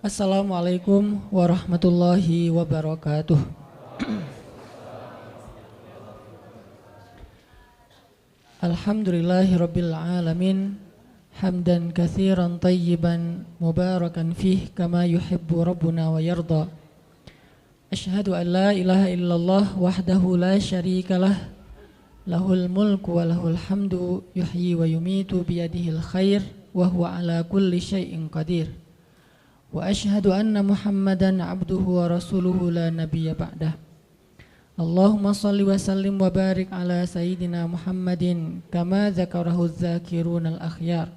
Assalamualaikum warahmatullahi wabarakatuh. Alhamdulillahirabbil alamin. Hamdan katsiran tayyiban mubarakan fih kama yuhibbu rabbuna wa yarda. Asyhadu an la ilaha illallah wahdahu la syarikalah. Lahul mulku wa lahul hamdu yuhyi wa yumitu biyadihil khair wa huwa ala kulli syai'in qadir. Wa asyhadu anna Muhammadan abduhu wa rasuluhu la nabiyya ba'dah. Allahumma salli wa sallim wa barik ala sayyidina Muhammadin kama dzakarahu dzakirunal akhyar.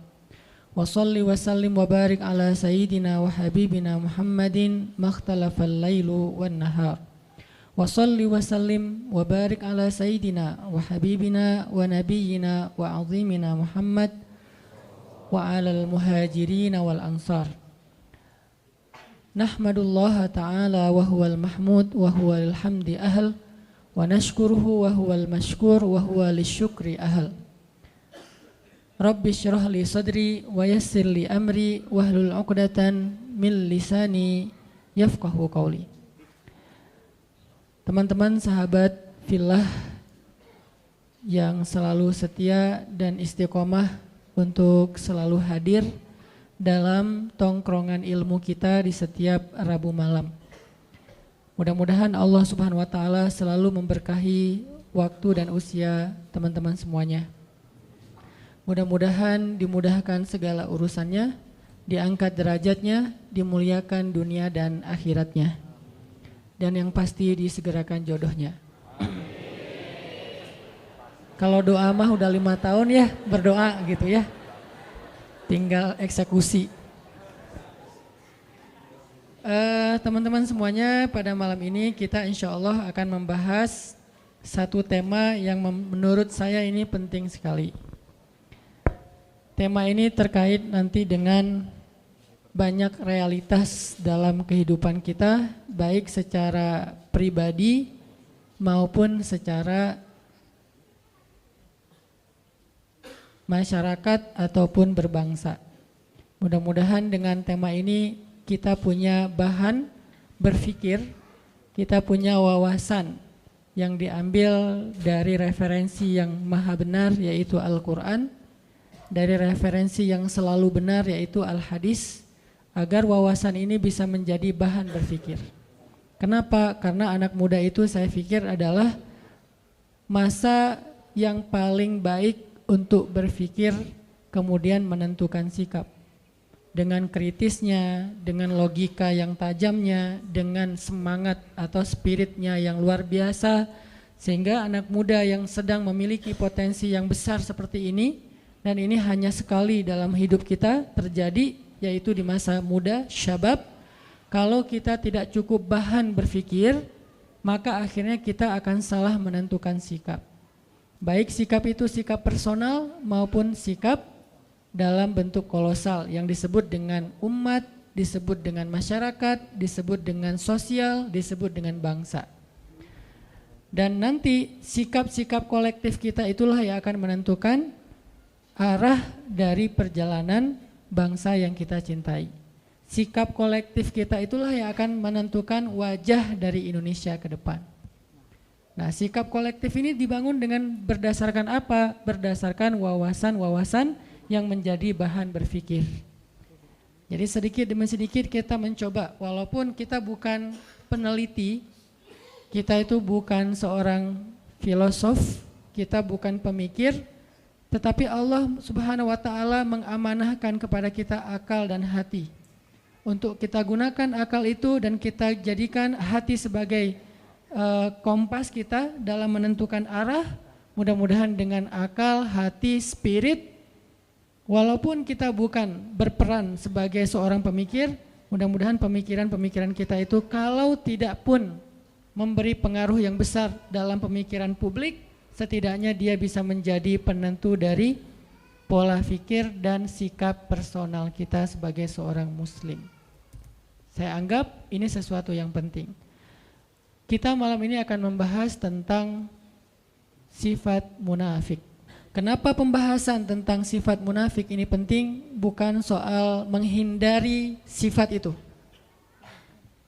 Wa salli wa sallim wa barik ala sayyidina wa habibina Muhammadin makhtalafal lailu wan nahar. Wa salli wa sallim wa barik ala sayyidina wa habibina wa nabiyyina wa azimina Muhammad wa alal muhajirin wal ansar. Nahmadullaha ta'ala wa huwal mahmud wa huwal hamdi ahl wa nashkuruhu wa huwal mashkur wa huwa lisyukri ahl. Rabbi syrah li sadri wa yassir li amri wahlul 'uqdatan min lisani yafqahu qawli. Teman-teman sahabat fillah yang selalu setia dan istiqomah untuk selalu hadir dalam tongkrongan ilmu kita di setiap Rabu malam. Mudah-mudahan Allah Subhanahu wa taala selalu memberkahi waktu dan usia teman-teman semuanya. Mudah-mudahan dimudahkan segala urusannya, diangkat derajatnya, dimuliakan dunia dan akhiratnya. Dan yang pasti disegerakan jodohnya. Kalau doa mah udah 5 tahun ya berdoa gitu ya. Tinggal eksekusi. Teman-teman semuanya, pada malam ini kita insya Allah akan membahas satu tema yang menurut saya ini penting sekali. Tema ini terkait nanti dengan banyak realitas dalam kehidupan kita, baik secara pribadi maupun secara masyarakat ataupun berbangsa. Mudah-mudahan dengan tema ini kita punya bahan berpikir, kita punya wawasan yang diambil dari referensi yang maha benar yaitu Al-Quran, dari referensi yang selalu benar yaitu Al-Hadis, agar wawasan ini bisa menjadi bahan berpikir. Kenapa? Karena anak muda itu saya pikir adalah masa yang paling baik untuk berpikir kemudian menentukan sikap. Dengan kritisnya, dengan logika yang tajamnya, dengan semangat atau spiritnya yang luar biasa, sehingga anak muda yang sedang memiliki potensi yang besar seperti ini, dan ini hanya sekali dalam hidup kita terjadi, yaitu di masa muda, syabab. Kalau kita tidak cukup bahan berpikir, maka akhirnya kita akan salah menentukan sikap. Baik sikap itu sikap personal maupun sikap dalam bentuk kolosal yang disebut dengan umat, disebut dengan masyarakat, disebut dengan sosial, disebut dengan bangsa. Dan nanti sikap-sikap kolektif kita itulah yang akan menentukan arah dari perjalanan bangsa yang kita cintai. Sikap kolektif kita itulah yang akan menentukan wajah dari Indonesia ke depan. Nah, sikap kolektif ini dibangun dengan berdasarkan apa? Berdasarkan wawasan-wawasan yang menjadi bahan berpikir. Jadi sedikit demi sedikit kita mencoba, walaupun kita bukan peneliti, kita itu bukan seorang filosof, kita bukan pemikir, tetapi Allah Subhanahu wa taala mengamanahkan kepada kita akal dan hati. Untuk kita gunakan akal itu dan kita jadikan hati sebagai kompas kita dalam menentukan arah. Mudah-mudahan dengan akal, hati, spirit, walaupun kita bukan berperan sebagai seorang pemikir, mudah-mudahan pemikiran-pemikiran kita itu kalau tidak pun memberi pengaruh yang besar dalam pemikiran publik, setidaknya dia bisa menjadi penentu dari pola pikir dan sikap personal kita sebagai seorang muslim. Saya anggap ini sesuatu yang penting. Kita malam ini akan membahas tentang sifat munafik. Kenapa pembahasan tentang sifat munafik ini penting? Bukan soal menghindari sifat itu,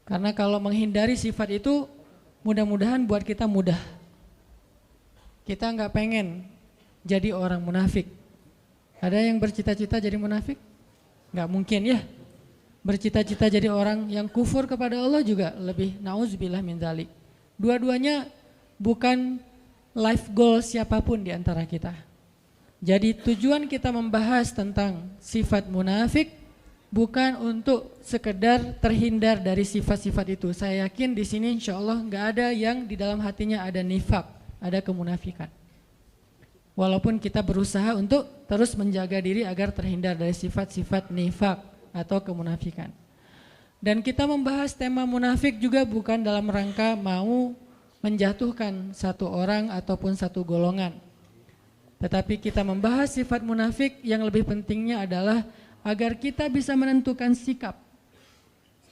Karena kalau menghindari sifat itu mudah-mudahan buat kita mudah. Kita nggak pengen jadi orang munafik. Ada yang bercita-cita jadi munafik? Nggak mungkin ya. Bercita-cita jadi orang yang kufur kepada Allah juga lebih nauzubillah min dzalik. Dua-duanya bukan life goal siapapun di antara kita. Jadi tujuan kita membahas tentang sifat munafik bukan untuk sekedar terhindar dari sifat-sifat itu. Saya yakin di sini insya Allah nggak ada yang di dalam hatinya ada nifak, ada kemunafikan. Walaupun kita berusaha untuk terus menjaga diri agar terhindar dari sifat-sifat nifak atau kemunafikan. Dan kita membahas tema munafik juga bukan dalam rangka mau menjatuhkan satu orang ataupun satu golongan. Tetapi kita membahas sifat munafik yang lebih pentingnya adalah agar kita bisa menentukan sikap.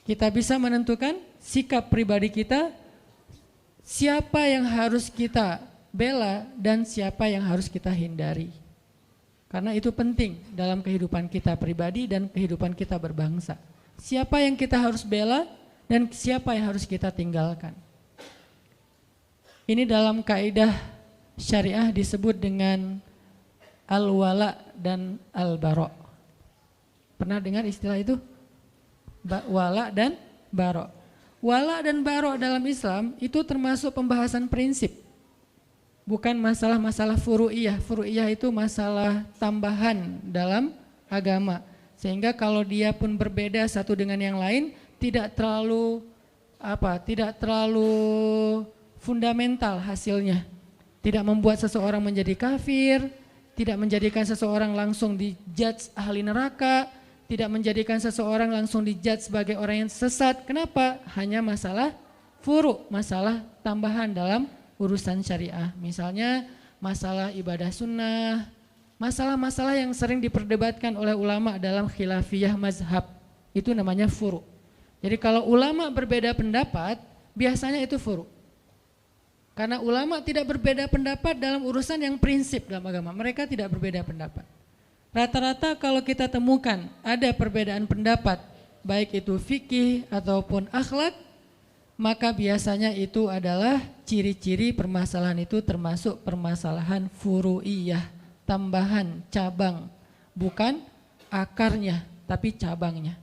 Kita bisa menentukan sikap pribadi kita, siapa yang harus kita bela dan siapa yang harus kita hindari. Karena itu penting dalam kehidupan kita pribadi dan kehidupan kita berbangsa. Siapa yang kita harus bela dan siapa yang harus kita tinggalkan. Ini dalam kaidah syariah disebut dengan al-wala dan al-bara. Pernah dengar istilah itu? Wala dan bara. Wala dan bara dalam Islam itu termasuk pembahasan prinsip. Bukan masalah-masalah furu'iyah. Furu'iyah itu masalah tambahan dalam agama. Sehingga kalau dia pun berbeda satu dengan yang lain tidak terlalu fundamental hasilnya. Tidak membuat seseorang menjadi kafir, tidak menjadikan seseorang langsung dijudge ahli neraka, tidak menjadikan seseorang langsung dijudge sebagai orang yang sesat. Kenapa? Hanya masalah furu, masalah tambahan dalam urusan syariah. Misalnya masalah ibadah sunnah, masalah-masalah yang sering diperdebatkan oleh ulama dalam khilafiyah mazhab. Itu namanya furu. Jadi kalau ulama berbeda pendapat, biasanya itu furu. Karena ulama tidak berbeda pendapat dalam urusan yang prinsip dalam agama. Mereka tidak berbeda pendapat. Rata-rata kalau kita temukan ada perbedaan pendapat, baik itu fikih ataupun akhlak, maka biasanya itu adalah ciri-ciri permasalahan itu termasuk permasalahan furu'iyah, tambahan, cabang, bukan akarnya tapi cabangnya.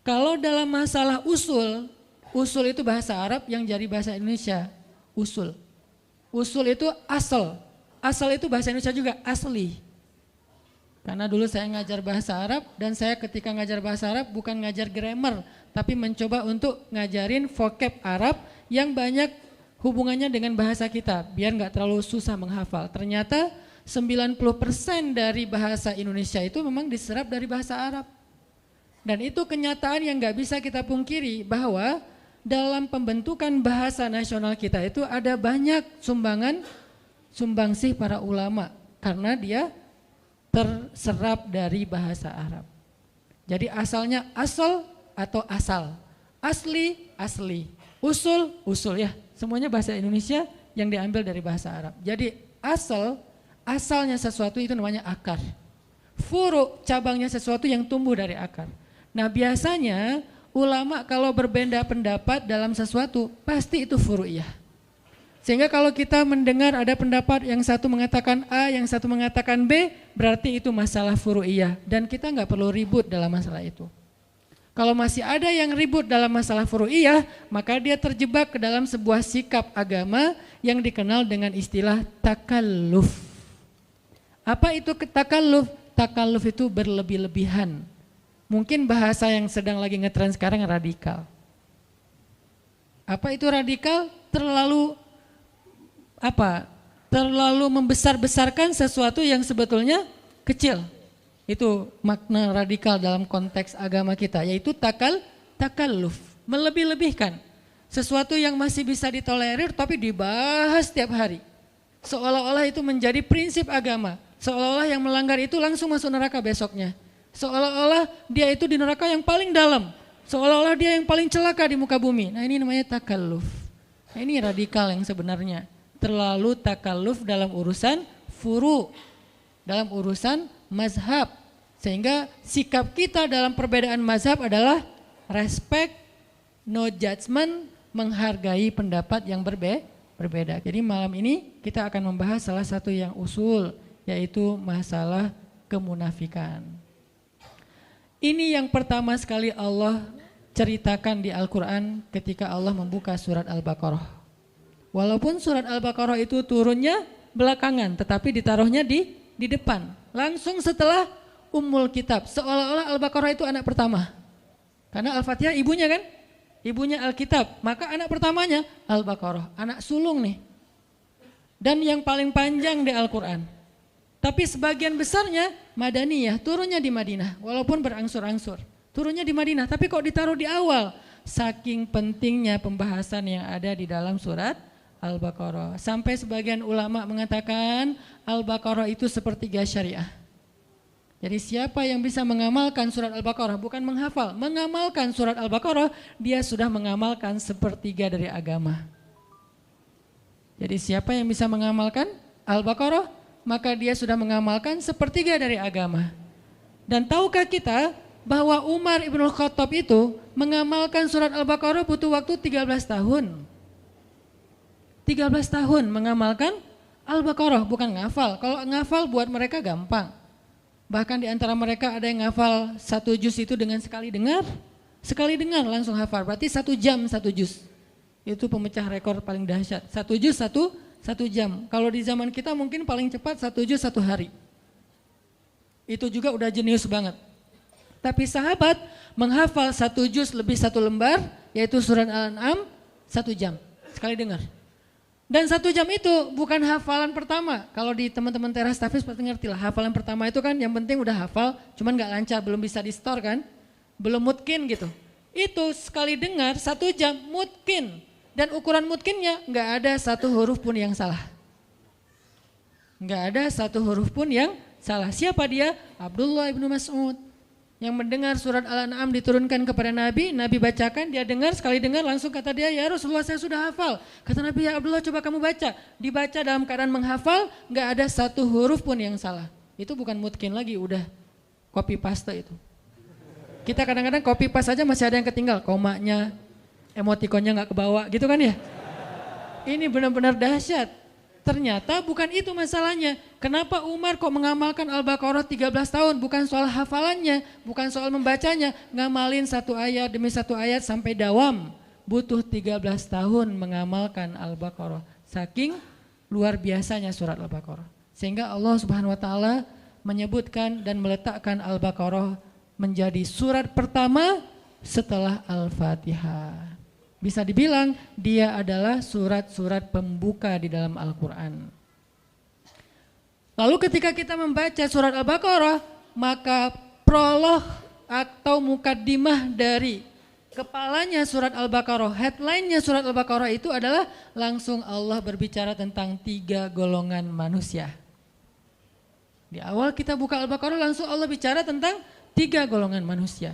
Kalau dalam masalah usul, usul itu bahasa Arab yang jadi bahasa Indonesia, usul. Usul itu asal, asal itu bahasa Indonesia juga asli. Karena dulu saya ngajar bahasa Arab dan saya ketika ngajar bahasa Arab bukan ngajar grammar, tapi mencoba untuk ngajarin vocab Arab yang banyak hubungannya dengan bahasa kita, biar nggak terlalu susah menghafal. Ternyata 90% dari bahasa Indonesia itu memang diserap dari bahasa Arab. Dan itu kenyataan yang nggak bisa kita pungkiri bahwa dalam pembentukan bahasa nasional kita itu ada banyak sumbangsih para ulama karena dia terserap dari bahasa Arab. Jadi asalnya asal atau asal, asli, asli, usul, usul ya. Semuanya bahasa Indonesia yang diambil dari bahasa Arab. Jadi asalnya sesuatu itu namanya akar. Furu, cabangnya sesuatu yang tumbuh dari akar. Nah biasanya ulama kalau berbeda pendapat dalam sesuatu pasti itu furu'iyah. Sehingga kalau kita mendengar ada pendapat yang satu mengatakan A, yang satu mengatakan B, berarti itu masalah furu'iyah. Dan kita nggak perlu ribut dalam masalah itu. Kalau masih ada yang ribut dalam masalah furu'iyah, maka dia terjebak ke dalam sebuah sikap agama yang dikenal dengan istilah takalluf. Apa itu takalluf? Takalluf itu berlebih-lebihan. Mungkin bahasa yang sedang lagi ngetren sekarang radikal. Apa itu radikal? Terlalu membesar-besarkan sesuatu yang sebetulnya kecil. Itu makna radikal dalam konteks agama kita, yaitu takalluf, melebih-lebihkan. Sesuatu yang masih bisa ditolerir tapi dibahas setiap hari. Seolah-olah itu menjadi prinsip agama. Seolah-olah yang melanggar itu langsung masuk neraka besoknya. Seolah-olah dia itu di neraka yang paling dalam. Seolah-olah dia yang paling celaka di muka bumi. Nah ini namanya takalluf. Nah, ini radikal yang sebenarnya. Terlalu takalluf dalam urusan furu, dalam urusan mazhab. Sehingga sikap kita dalam perbedaan mazhab adalah respect, no judgment, menghargai pendapat yang berbeda. Jadi malam ini kita akan membahas salah satu yang usul, yaitu masalah kemunafikan. Ini yang pertama sekali Allah ceritakan di Al-Quran ketika Allah membuka surat Al-Baqarah. Walaupun surat Al-Baqarah itu turunnya belakangan, tetapi ditaruhnya di depan. Langsung setelah Ummul Kitab, seolah-olah Al-Baqarah itu anak pertama. Karena Al-Fatihah ibunya kan? Ibunya Alkitab, maka anak pertamanya Al-Baqarah, anak sulung nih. Dan yang paling panjang di Al-Quran. Tapi sebagian besarnya Madaniyah, turunnya di Madinah, walaupun berangsur-angsur. Turunnya di Madinah, tapi kok ditaruh di awal? Saking pentingnya pembahasan yang ada di dalam surat Al-Baqarah. Sampai sebagian ulama mengatakan Al-Baqarah itu sepertiga syariah. Jadi siapa yang bisa mengamalkan surat Al-Baqarah, bukan menghafal, mengamalkan surat Al-Baqarah, dia sudah mengamalkan sepertiga dari agama. Jadi siapa yang bisa mengamalkan Al-Baqarah, maka dia sudah mengamalkan sepertiga dari agama. Dan tahukah kita bahwa Umar ibn Khattab itu mengamalkan surat Al-Baqarah butuh waktu 13 tahun. 13 tahun mengamalkan Al-Baqarah, bukan ngafal. Kalau ngafal buat mereka gampang. Bahkan di antara mereka ada yang ngafal 1 juz itu dengan sekali dengar langsung hafal. Berarti 1 jam 1 juz. Itu pemecah rekor paling dahsyat. 1 juz 1 jam. Kalau di zaman kita mungkin paling cepat 1 juz 1 hari. Itu juga udah jenius banget. Tapi sahabat menghafal 1 juz lebih 1 lembar, yaitu surat Al-An'am 1 jam. Sekali dengar. Dan 1 jam itu bukan hafalan pertama. Kalau di teman-teman teras tahfiz pasti ngerti lah. Hafalan pertama itu kan yang penting udah hafal, cuman gak lancar, belum bisa di store kan. Belum mutkin gitu. Itu sekali dengar 1 jam mutkin. Dan ukuran mutkinnya gak ada 1 huruf pun yang salah. Gak ada 1 huruf pun yang salah. Siapa dia? Abdullah ibnu Mas'ud. Yang mendengar surat Al-An'am diturunkan kepada Nabi, Nabi bacakan, dia dengar, sekali dengar langsung kata dia, ya Rasulullah saya sudah hafal. Kata Nabi, ya Abdullah coba kamu baca. Dibaca dalam keadaan menghafal, gak ada 1 huruf pun yang salah. Itu bukan mutkin lagi, udah copy paste itu. Kita kadang-kadang copy paste aja masih ada yang ketinggal, komanya, emotikonnya gak kebawa gitu kan ya. Ini benar-benar dahsyat. Ternyata bukan itu masalahnya. Kenapa Umar kok mengamalkan Al-Baqarah 13 tahun? Bukan soal hafalannya, bukan soal membacanya. Ngamalin 1 ayat demi 1 ayat sampai dawam. Butuh 13 tahun mengamalkan Al-Baqarah. Saking luar biasanya surat Al-Baqarah. Sehingga Allah Subhanahu wa taala menyebutkan dan meletakkan Al-Baqarah menjadi surat pertama setelah Al-Fatihah. Bisa dibilang dia adalah surat-surat pembuka di dalam Al-Quran. Lalu ketika kita membaca surat Al-Baqarah, maka prolog atau mukaddimah dari kepalanya surat Al-Baqarah, headline-nya surat Al-Baqarah itu adalah langsung Allah berbicara tentang 3 golongan manusia. Di awal kita buka Al-Baqarah langsung Allah bicara tentang 3 golongan manusia.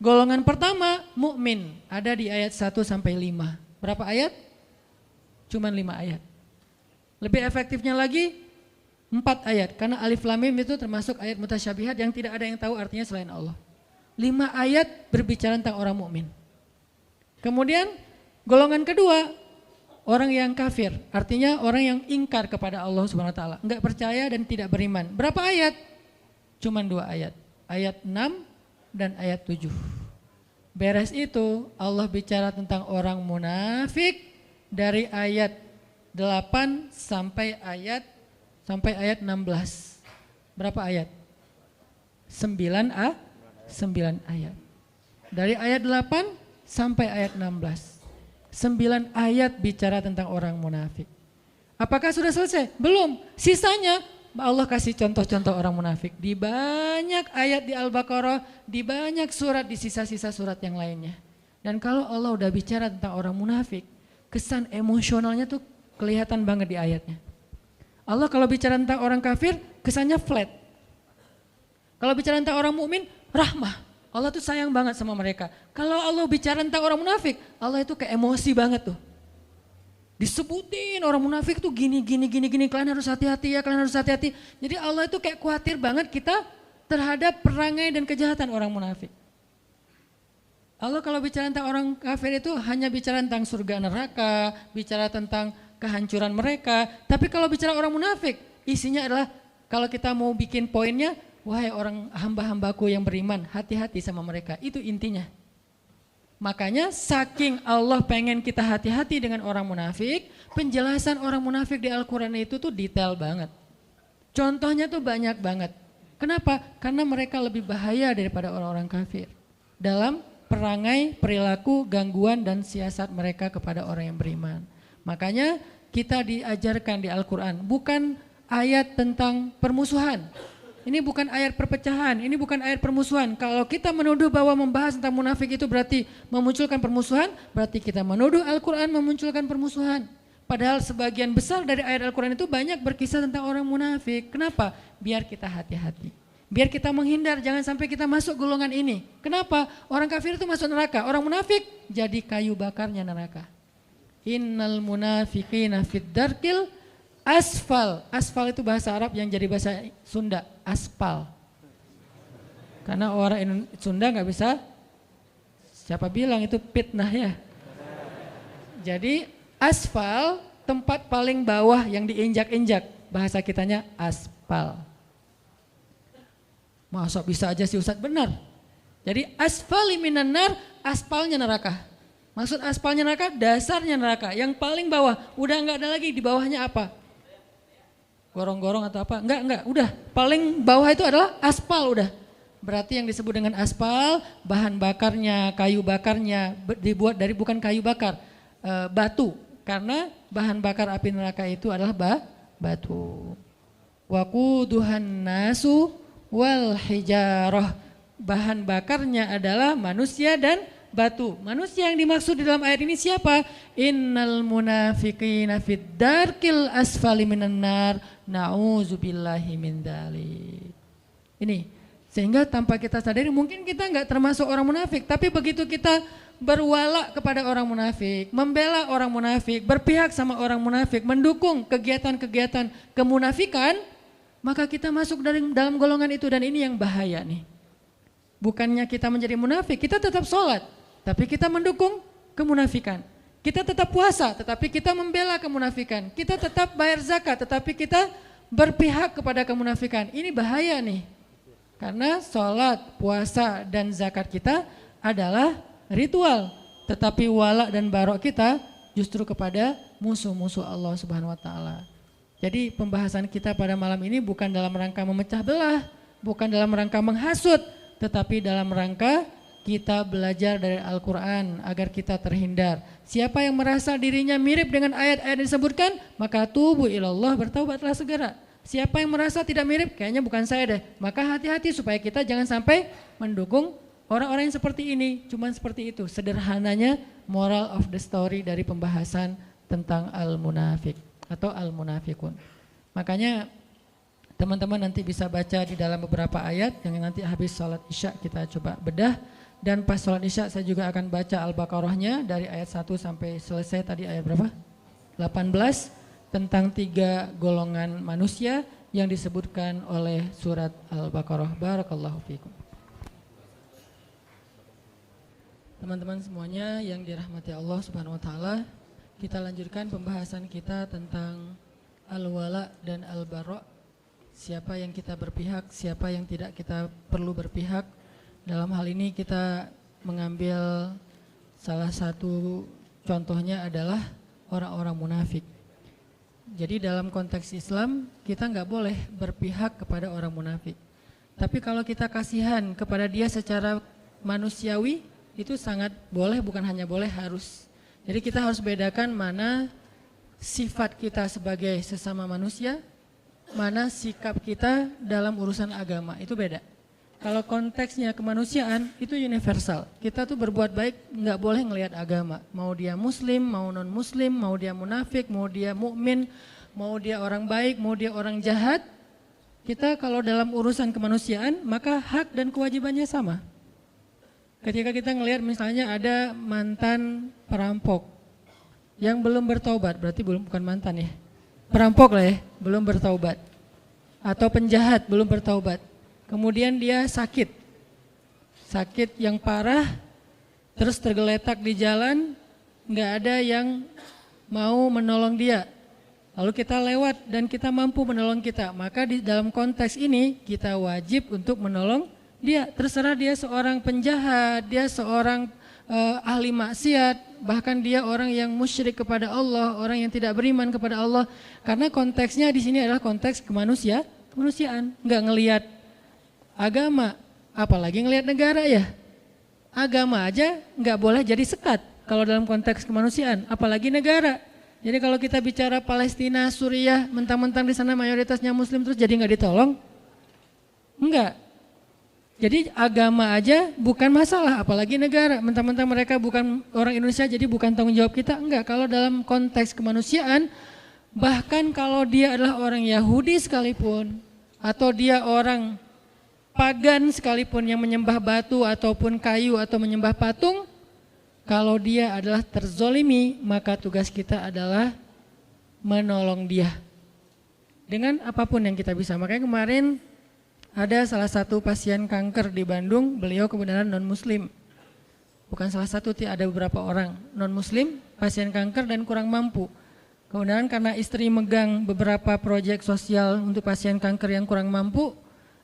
Golongan pertama mukmin, ada di ayat 1 sampai 5. Berapa ayat? Cuman 5 ayat. Lebih efektifnya lagi 4 ayat, karena alif lam mim itu termasuk ayat mutasyabihat yang tidak ada yang tahu artinya selain Allah. 5 ayat berbicara tentang orang mukmin. Kemudian golongan kedua, orang yang kafir, artinya orang yang ingkar kepada Allah Subhanahu wa taala, enggak percaya dan tidak beriman. Berapa ayat? Cuman 2 ayat. Ayat 6 dan ayat 7. Beres itu Allah bicara tentang orang munafik dari ayat 8 sampai ayat 16. Berapa ayat? 9 ayat. Dari ayat 8 sampai ayat 16. 9 ayat bicara tentang orang munafik. Apakah sudah selesai? Belum. Sisanya Allah kasih contoh-contoh orang munafik di banyak ayat di Al-Baqarah, di banyak surat, di sisa-sisa surat yang lainnya. Dan kalau Allah udah bicara tentang orang munafik, kesan emosionalnya tuh kelihatan banget di ayatnya. Allah kalau bicara tentang orang kafir, kesannya flat. Kalau bicara tentang orang mukmin, rahmah. Allah tuh sayang banget sama mereka. Kalau Allah bicara tentang orang munafik, Allah itu kayak emosi banget tuh. Disebutin orang munafik tuh gini, kalian harus hati-hati ya, kalian harus hati-hati. Jadi Allah itu kayak khawatir banget kita terhadap perangai dan kejahatan orang munafik. Allah kalau bicara tentang orang kafir itu hanya bicara tentang surga neraka, bicara tentang kehancuran mereka. Tapi kalau bicara orang munafik, isinya adalah kalau kita mau bikin poinnya, wahai orang hamba-hambaku yang beriman, hati-hati sama mereka. Itu intinya. Makanya saking Allah pengen kita hati-hati dengan orang munafik, penjelasan orang munafik di Al-Quran itu tuh detail banget. Contohnya tuh banyak banget. Kenapa? Karena mereka lebih bahaya daripada orang-orang kafir. Dalam perangai, perilaku, gangguan, dan siasat mereka kepada orang yang beriman. Makanya kita diajarkan di Al-Quran, bukan ayat tentang permusuhan. Ini bukan ayat perpecahan, ini bukan ayat permusuhan. Kalau kita menuduh bahwa membahas tentang munafik itu berarti memunculkan permusuhan, berarti kita menuduh Al-Quran memunculkan permusuhan. Padahal sebagian besar dari ayat Al-Quran itu banyak berkisah tentang orang munafik. Kenapa? Biar kita hati-hati. Biar kita menghindar, jangan sampai kita masuk golongan ini. Kenapa? Orang kafir itu masuk neraka, orang munafik jadi kayu bakarnya neraka. Innal munafiqina fid darkil asfal. Asfal itu bahasa Arab yang jadi bahasa Sunda, aspal. Karena orang Sunda nggak bisa, siapa bilang itu fitnah ya. Jadi asfal tempat paling bawah yang diinjak-injak, bahasa kitanya aspal. Masa bisa aja sih Ustadz? Benar. Jadi asfali minan nar, aspalnya neraka. Maksud aspalnya neraka, dasarnya neraka. Yang paling bawah, udah enggak ada lagi, di bawahnya apa? Gorong-gorong atau apa? Enggak, udah. Paling bawah itu adalah aspal udah. Berarti yang disebut dengan aspal, bahan bakarnya, kayu bakarnya, dibuat dari bukan kayu bakar, batu. Karena bahan bakar api neraka itu adalah batu. Waquduhan nasu wal hijarah, bahan bakarnya adalah manusia dan batu. Manusia yang dimaksud di dalam ayat ini siapa? Innal munafiqina fid darkil asfali minan nar, na'udzubillahi min dzalik. Ini, sehingga tanpa kita sadari mungkin kita enggak termasuk orang munafik, tapi begitu kita berwala kepada orang munafik, membela orang munafik, berpihak sama orang munafik, mendukung kegiatan-kegiatan kemunafikan, maka kita masuk dalam golongan itu, dan ini yang bahaya nih. Bukannya kita menjadi munafik, kita tetap sholat, tapi kita mendukung kemunafikan. Kita tetap puasa, tetapi kita membela kemunafikan. Kita tetap bayar zakat, tetapi kita berpihak kepada kemunafikan. Ini bahaya nih. Karena sholat, puasa, dan zakat kita adalah ritual. Tetapi wala dan barok kita justru kepada musuh-musuh Allah Subhanahu wa Ta'ala. Jadi pembahasan kita pada malam ini bukan dalam rangka memecah belah, bukan dalam rangka menghasut, tetapi dalam rangka kita belajar dari Al-Quran agar kita terhindar. Siapa yang merasa dirinya mirip dengan ayat-ayat yang disebutkan, maka tubu ilallah, bertaubatlah segera. Siapa yang merasa tidak mirip, kayaknya bukan saya deh, maka hati-hati supaya kita jangan sampai mendukung orang-orang yang seperti ini. Cuman seperti itu sederhananya moral of the story dari pembahasan tentang al-munafik atau al-munafikun. Makanya teman-teman nanti bisa baca di dalam beberapa ayat yang nanti habis sholat isya kita coba bedah. Dan pas sholat isya saya juga akan baca Al-Baqarahnya dari ayat 1 sampai selesai tadi ayat berapa? 18 tentang 3 golongan manusia yang disebutkan oleh surat Al-Baqarah. Barakallahu fikum. Teman-teman semuanya yang dirahmati Allah Subhanahu wa Ta'ala, kita lanjutkan pembahasan kita tentang al-wala dan al-bara'. Siapa yang kita berpihak, siapa yang tidak kita perlu berpihak. Dalam hal ini kita mengambil salah satu contohnya adalah orang-orang munafik. Jadi dalam konteks Islam kita nggak boleh berpihak kepada orang munafik. Tapi kalau kita kasihan kepada dia secara manusiawi itu sangat boleh, bukan hanya boleh, harus. Jadi kita harus bedakan mana sifat kita sebagai sesama manusia, mana sikap kita dalam urusan agama, itu beda. Kalau konteksnya kemanusiaan itu universal. Kita tuh berbuat baik nggak boleh ngelihat agama. Mau dia muslim, mau non muslim, mau dia munafik, mau dia mukmin, mau dia orang baik, mau dia orang jahat. Kita kalau dalam urusan kemanusiaan maka hak dan kewajibannya sama. Ketika kita ngelihat misalnya ada mantan perampok yang belum bertaubat, berarti bukan mantan ya. Perampok lah ya, belum bertaubat. Atau penjahat belum bertaubat. Kemudian dia sakit yang parah, terus tergeletak di jalan, nggak ada yang mau menolong dia. Lalu kita lewat dan kita mampu menolong kita, maka di dalam konteks ini kita wajib untuk menolong dia. Terserah dia seorang penjahat, dia seorang ahli maksiat, bahkan dia orang yang musyrik kepada Allah, orang yang tidak beriman kepada Allah. Karena konteksnya di sini adalah konteks kemanusiaan, nggak ngelihat agama, apalagi ngelihat negara ya. Agama aja nggak boleh jadi sekat kalau dalam konteks kemanusiaan, apalagi negara. Jadi kalau kita bicara Palestina, Suriah, mentang-mentang di sana mayoritasnya Muslim terus jadi nggak ditolong? Enggak. Jadi agama aja bukan masalah, apalagi negara. Mentang-mentang mereka bukan orang Indonesia, jadi bukan tanggung jawab kita. Enggak. Kalau dalam konteks kemanusiaan, bahkan kalau dia adalah orang Yahudi sekalipun, atau dia orang pagan sekalipun yang menyembah batu ataupun kayu atau menyembah patung, kalau dia adalah terzolimi, maka tugas kita adalah menolong dia dengan apapun yang kita bisa. Makanya kemarin ada salah satu pasien kanker di Bandung, beliau kebenaran non-muslim. Bukan salah satu, ada beberapa orang non-muslim, pasien kanker dan kurang mampu. Kemudian karena istri megang beberapa proyek sosial untuk pasien kanker yang kurang mampu,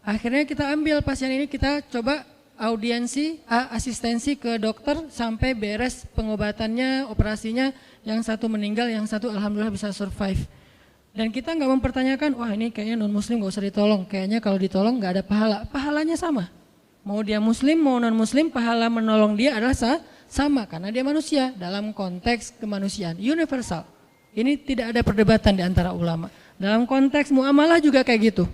akhirnya kita ambil pasien ini, kita coba audiensi, asistensi ke dokter sampai beres pengobatannya, operasinya, yang satu meninggal, yang satu alhamdulillah bisa survive. Dan kita nggak mempertanyakan, wah ini kayaknya non muslim nggak usah ditolong, kayaknya kalau ditolong nggak ada pahala. Pahalanya sama, mau dia muslim mau non muslim, pahala menolong dia adalah sama karena dia manusia dalam konteks kemanusiaan universal. Ini tidak ada perdebatan di antara ulama. Dalam konteks muamalah juga kayak gitu.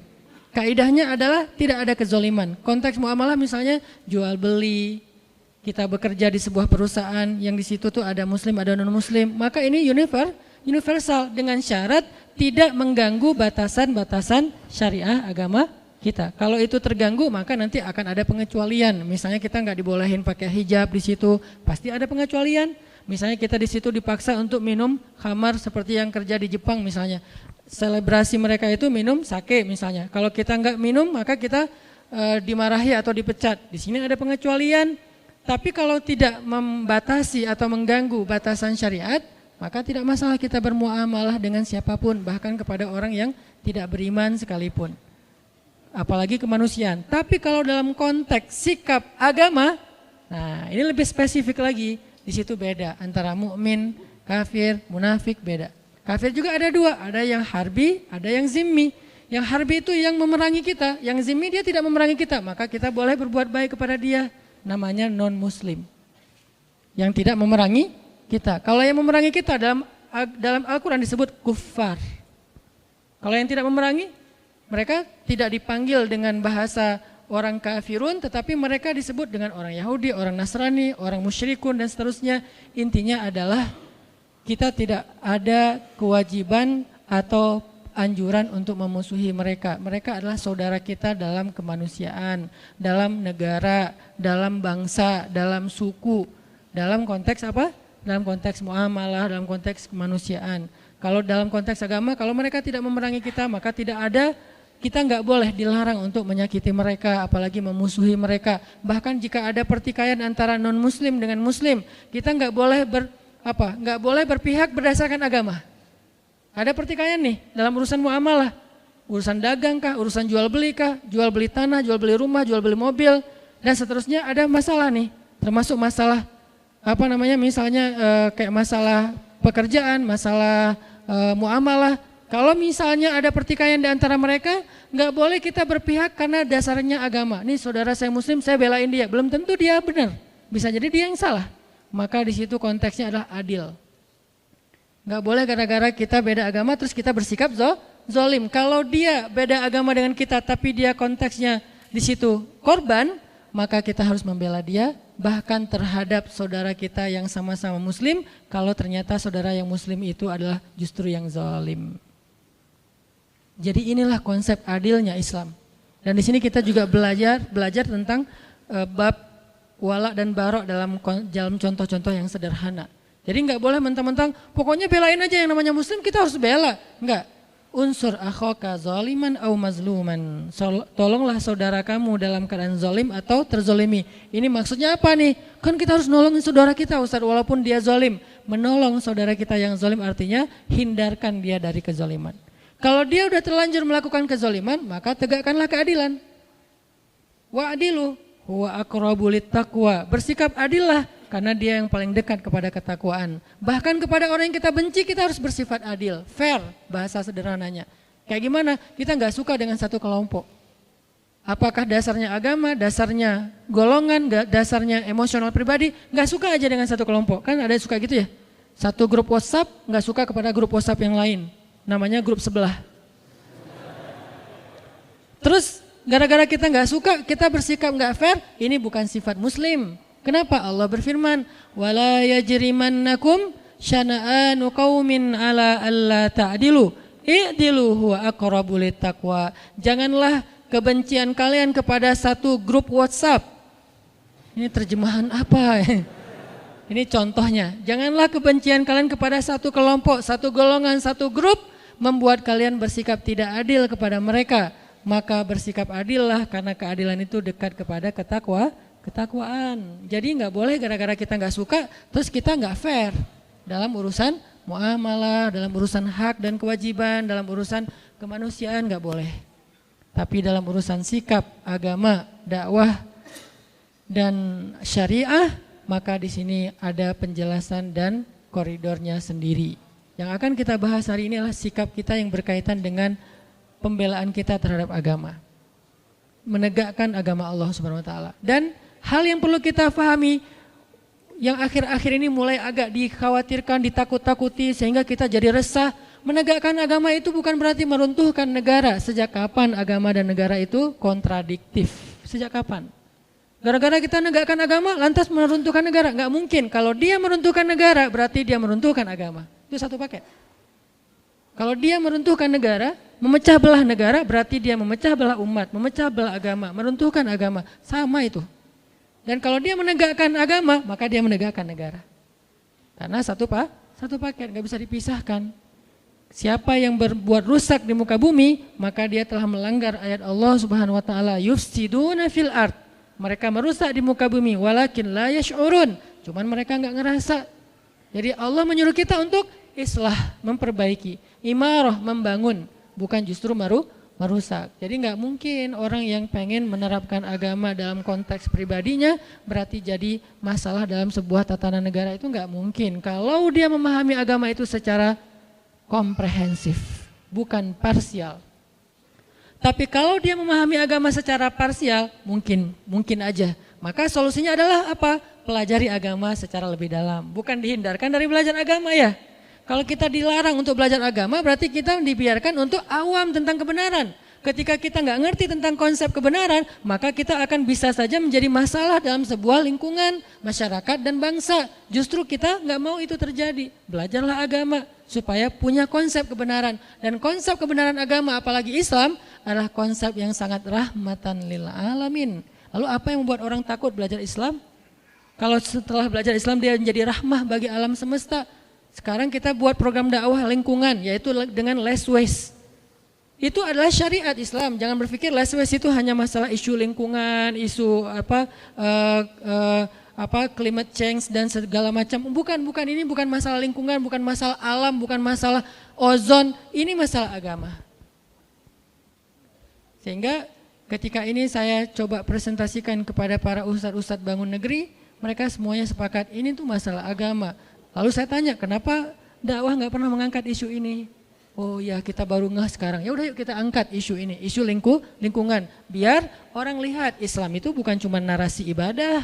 Kaidahnya adalah tidak ada kezoliman. Konteks muamalah misalnya jual beli, kita bekerja di sebuah perusahaan yang di situ tuh ada muslim ada non muslim, maka ini universal dengan syarat tidak mengganggu batasan-batasan syariah agama kita. Kalau itu terganggu maka nanti akan ada pengecualian. Misalnya kita nggak dibolehin pakai hijab di situ, pasti ada pengecualian. Misalnya kita di situ dipaksa untuk minum khamar seperti yang kerja di Jepang misalnya. Selebrasi mereka itu minum sake misalnya. Kalau kita nggak minum maka kita dimarahi atau dipecat. Di sini ada pengecualian. Tapi kalau tidak membatasi atau mengganggu batasan syariat, maka tidak masalah kita bermuamalah dengan siapapun, bahkan kepada orang yang tidak beriman sekalipun. Apalagi kemanusiaan. Tapi kalau dalam konteks sikap agama, nah ini lebih spesifik lagi. Di situ beda antara mukmin, kafir, munafik beda. Kafir juga ada dua, ada yang harbi, ada yang zimmi. Yang harbi itu yang memerangi kita, yang zimmi dia tidak memerangi kita, maka kita boleh berbuat baik kepada dia, namanya non-muslim. Yang tidak memerangi kita. Kalau yang memerangi kita dalam Al-Quran disebut kuffar. Kalau yang tidak memerangi, mereka tidak dipanggil dengan bahasa orang kafirun, tetapi mereka disebut dengan orang Yahudi, orang Nasrani, orang musyrikun dan seterusnya. Intinya adalah kita tidak ada kewajiban atau anjuran untuk memusuhi mereka. Mereka adalah saudara kita dalam kemanusiaan, dalam negara, dalam bangsa, dalam suku. Dalam konteks apa? Dalam konteks muamalah, dalam konteks kemanusiaan. Kalau dalam konteks agama, kalau mereka tidak memerangi kita, maka kita nggak boleh dilarang untuk menyakiti mereka, apalagi memusuhi mereka. Bahkan jika ada pertikaian antara non muslim dengan muslim, kita nggak boleh nggak boleh berpihak berdasarkan agama. Ada pertikaian nih dalam urusan muamalah, urusan dagang kah, urusan jual beli kah, jual beli tanah, jual beli rumah, jual beli mobil dan seterusnya. Ada masalah nih, termasuk masalah misalnya kayak masalah pekerjaan, masalah muamalah. Kalau misalnya ada pertikaian di antara mereka, nggak boleh kita berpihak karena dasarnya agama. Nih saudara saya muslim, saya belain dia, belum tentu dia benar, bisa jadi dia yang salah. Maka di situ konteksnya adalah adil. Nggak boleh gara-gara kita beda agama terus kita bersikap zolim. Kalau dia beda agama dengan kita tapi dia konteksnya di situ korban, maka kita harus membela dia, bahkan terhadap saudara kita yang sama-sama muslim kalau ternyata saudara yang muslim itu adalah justru yang zalim. Jadi inilah konsep adilnya Islam. Dan di sini kita juga belajar tentang bab wala dan barok dalam contoh-contoh yang sederhana. Jadi nggak boleh mentang-mentang pokoknya belain aja yang namanya muslim kita harus bela. Enggak. Unsur akhaka zaliman au mazluman. Tolonglah saudara kamu dalam keadaan zalim atau terzolimi. Ini maksudnya apa nih? Kan kita harus nolongin saudara kita Ustaz walaupun dia zalim. Menolong saudara kita yang zalim artinya hindarkan dia dari kezaliman. Kalau dia udah terlanjur melakukan kezaliman, maka tegakkanlah keadilan. Wa'adilu huwa aqrabu littaqwa. Bersikap adillah karena dia yang paling dekat kepada ketakwaan. Bahkan kepada orang yang kita benci kita harus bersifat adil, fair bahasa sederhananya. Kayak gimana? Kita nggak suka dengan satu kelompok. Apakah dasarnya agama, dasarnya golongan, dasarnya emosional pribadi? Nggak suka aja dengan satu kelompok. Kan ada yang suka gitu ya. Satu grup WhatsApp nggak suka kepada grup WhatsApp yang lain. Namanya grup sebelah. Terus gara-gara kita nggak suka, kita bersikap nggak fair. Ini bukan sifat Muslim. Kenapa Allah berfirman, wala yajrimannakum syana'anu qaumin ala alla ta'dilu, i'dilu huwa aqrabu littaqwa. Janganlah kebencian kalian kepada satu grup WhatsApp. Ini terjemahan apa? Ini contohnya. Janganlah kebencian kalian kepada satu kelompok, satu golongan, satu grup membuat kalian bersikap tidak adil kepada mereka. Maka bersikap adillah karena keadilan itu dekat kepada ketakwaan. Jadi nggak boleh gara-gara kita nggak suka, terus kita nggak fair dalam urusan muamalah, dalam urusan hak dan kewajiban, dalam urusan kemanusiaan nggak boleh. Tapi dalam urusan sikap, agama, dakwah dan syariah, maka di sini ada penjelasan dan koridornya sendiri. Yang akan kita bahas hari ini adalah sikap kita yang berkaitan dengan pembelaan kita terhadap agama, menegakkan agama Allah Subhanahu wa taala. Dan hal yang perlu kita pahami yang akhir-akhir ini mulai agak dikhawatirkan, ditakut-takuti sehingga kita jadi resah. Menegakkan agama itu bukan berarti meruntuhkan negara. Sejak kapan agama dan negara itu kontradiktif? Sejak kapan? Gara-gara kita negakkan agama lantas meruntuhkan negara? Nggak mungkin. Kalau dia meruntuhkan negara berarti dia meruntuhkan agama. Itu satu paket. Kalau dia meruntuhkan negara, memecah belah negara berarti dia memecah belah umat, memecah belah agama, meruntuhkan agama. Sama itu. Dan kalau dia menegakkan agama, maka dia menegakkan negara. Karena satu paket, nggak bisa dipisahkan. Siapa yang berbuat rusak di muka bumi, maka dia telah melanggar ayat Allah Subhanahu wa taala, yufsiduna fil ard. Mereka merusak di muka bumi, walakin la yash'urun. Cuman mereka nggak ngerasa. Jadi Allah menyuruh kita untuk islah, memperbaiki, imarah, membangun, bukan justru merusak. Jadi nggak mungkin orang yang pengen menerapkan agama dalam konteks pribadinya berarti jadi masalah dalam sebuah tatanan negara, itu nggak mungkin. Kalau dia memahami agama itu secara komprehensif, bukan parsial. Tapi kalau dia memahami agama secara parsial, mungkin aja. Maka solusinya adalah apa? Pelajari agama secara lebih dalam, bukan dihindarkan dari belajar agama ya. Kalau kita dilarang untuk belajar agama, berarti kita dibiarkan untuk awam tentang kebenaran. Ketika kita nggak ngerti tentang konsep kebenaran, maka kita akan bisa saja menjadi masalah dalam sebuah lingkungan, masyarakat dan bangsa. Justru kita nggak mau itu terjadi. Belajarlah agama supaya punya konsep kebenaran. Dan konsep kebenaran agama, apalagi Islam, adalah konsep yang sangat rahmatan lil alamin. Lalu apa yang membuat orang takut belajar Islam? Kalau setelah belajar Islam dia menjadi rahmah bagi alam semesta. Sekarang kita buat program dakwah lingkungan, yaitu dengan less waste. Itu adalah syariat Islam. Jangan berpikir less waste itu hanya masalah isu lingkungan, isu climate change dan segala macam. Bukan, ini bukan masalah lingkungan, bukan masalah alam, bukan masalah ozon. Ini masalah agama. Sehingga ketika ini saya coba presentasikan kepada para ustadz-ustadz bangun negeri, mereka semuanya sepakat ini tuh masalah agama. Lalu saya tanya, kenapa dakwah nggak pernah mengangkat isu ini? Oh ya, kita baru ngeh sekarang. Ya udah yuk kita angkat isu ini, isu lingkungan. Biar orang lihat Islam itu bukan cuma narasi ibadah.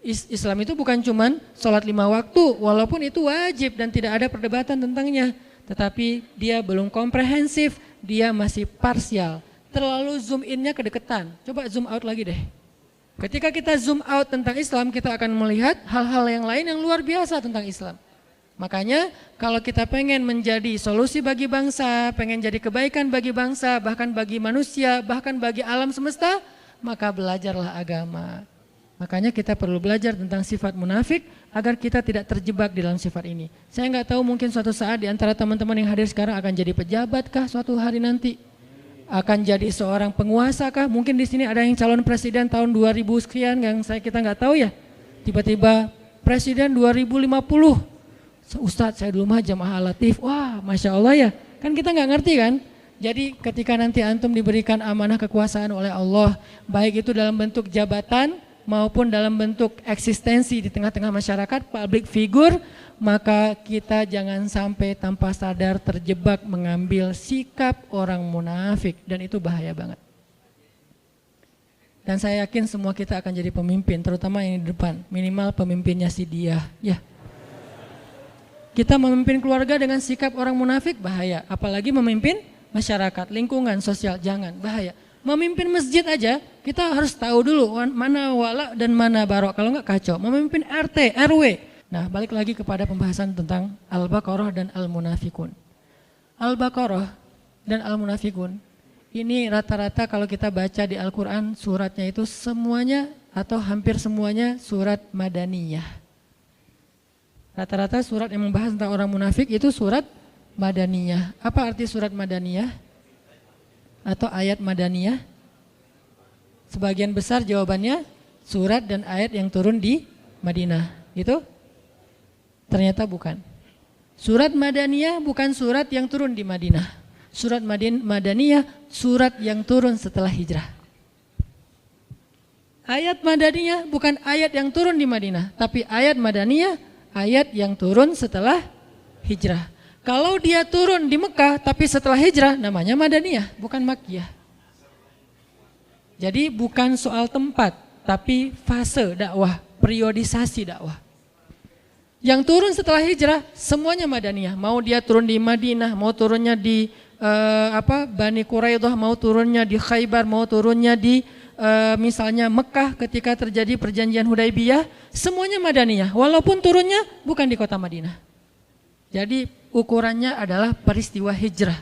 Islam itu bukan cuma sholat 5 waktu, walaupun itu wajib dan tidak ada perdebatan tentangnya. Tetapi dia belum komprehensif, dia masih parsial. Terlalu zoom in-nya kedekatan. Coba zoom out lagi deh. Ketika kita zoom out tentang Islam, kita akan melihat hal-hal yang lain yang luar biasa tentang Islam. Makanya kalau kita pengen menjadi solusi bagi bangsa, pengen jadi kebaikan bagi bangsa, bahkan bagi manusia, bahkan bagi alam semesta, maka belajarlah agama. Makanya kita perlu belajar tentang sifat munafik, agar kita tidak terjebak di dalam sifat ini. Saya nggak tahu, mungkin suatu saat di antara teman-teman yang hadir sekarang akan jadi pejabatkah suatu hari nanti? Akan jadi seorang penguasa kah? Mungkin di sini ada yang calon presiden tahun 2000 sekian yang kita nggak tahu ya. Tiba-tiba presiden 2050. Ustadz, saya dulu mah jamaah latif. Wah, Masya Allah ya. Kan kita nggak ngerti kan? Jadi ketika nanti antum diberikan amanah kekuasaan oleh Allah, baik itu dalam bentuk jabatan maupun dalam bentuk eksistensi di tengah-tengah masyarakat, public figure, maka kita jangan sampai tanpa sadar terjebak mengambil sikap orang munafik, dan itu bahaya banget. Dan saya yakin semua kita akan jadi pemimpin, terutama yang di depan, minimal pemimpinnya si dia, ya. Kita memimpin keluarga dengan sikap orang munafik, bahaya. Apalagi memimpin masyarakat, lingkungan, sosial, jangan, bahaya. Memimpin masjid aja, kita harus tahu dulu mana wala dan mana barok, kalau enggak kacau. Memimpin RT, RW. Nah, balik lagi kepada pembahasan tentang Al-Baqarah dan Al-Munafikun. Al-Baqarah dan Al-Munafikun, ini rata-rata kalau kita baca di Al-Quran, suratnya itu semuanya atau hampir semuanya surat Madaniyah. Rata-rata surat yang membahas tentang orang munafik itu surat Madaniyah. Apa arti surat Madaniyah? Atau ayat Madaniyah? Sebagian besar jawabannya surat dan ayat yang turun di Madinah. Itu? Ternyata bukan. Surat Madaniyah bukan surat yang turun di Madinah. Surat Madaniyah surat yang turun setelah hijrah. Ayat Madaniyah bukan ayat yang turun di Madinah, tapi ayat Madaniyah ayat yang turun setelah hijrah. Kalau dia turun di Mekah tapi setelah hijrah, namanya Madaniyah, bukan Makkiyah. Jadi bukan soal tempat, tapi fase dakwah, periodisasi dakwah. Yang turun setelah hijrah semuanya Madaniyah. Mau dia turun di Madinah, mau turunnya di Bani Quraidah, mau turunnya di Khaybar, mau turunnya di misalnya Mekah ketika terjadi perjanjian Hudaibiyah, semuanya Madaniyah. Walaupun turunnya bukan di kota Madinah. Jadi ukurannya adalah peristiwa hijrah.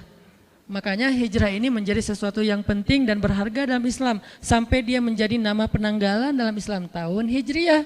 Makanya hijrah ini menjadi sesuatu yang penting dan berharga dalam Islam. Sampai dia menjadi nama penanggalan dalam Islam, tahun Hijriyah.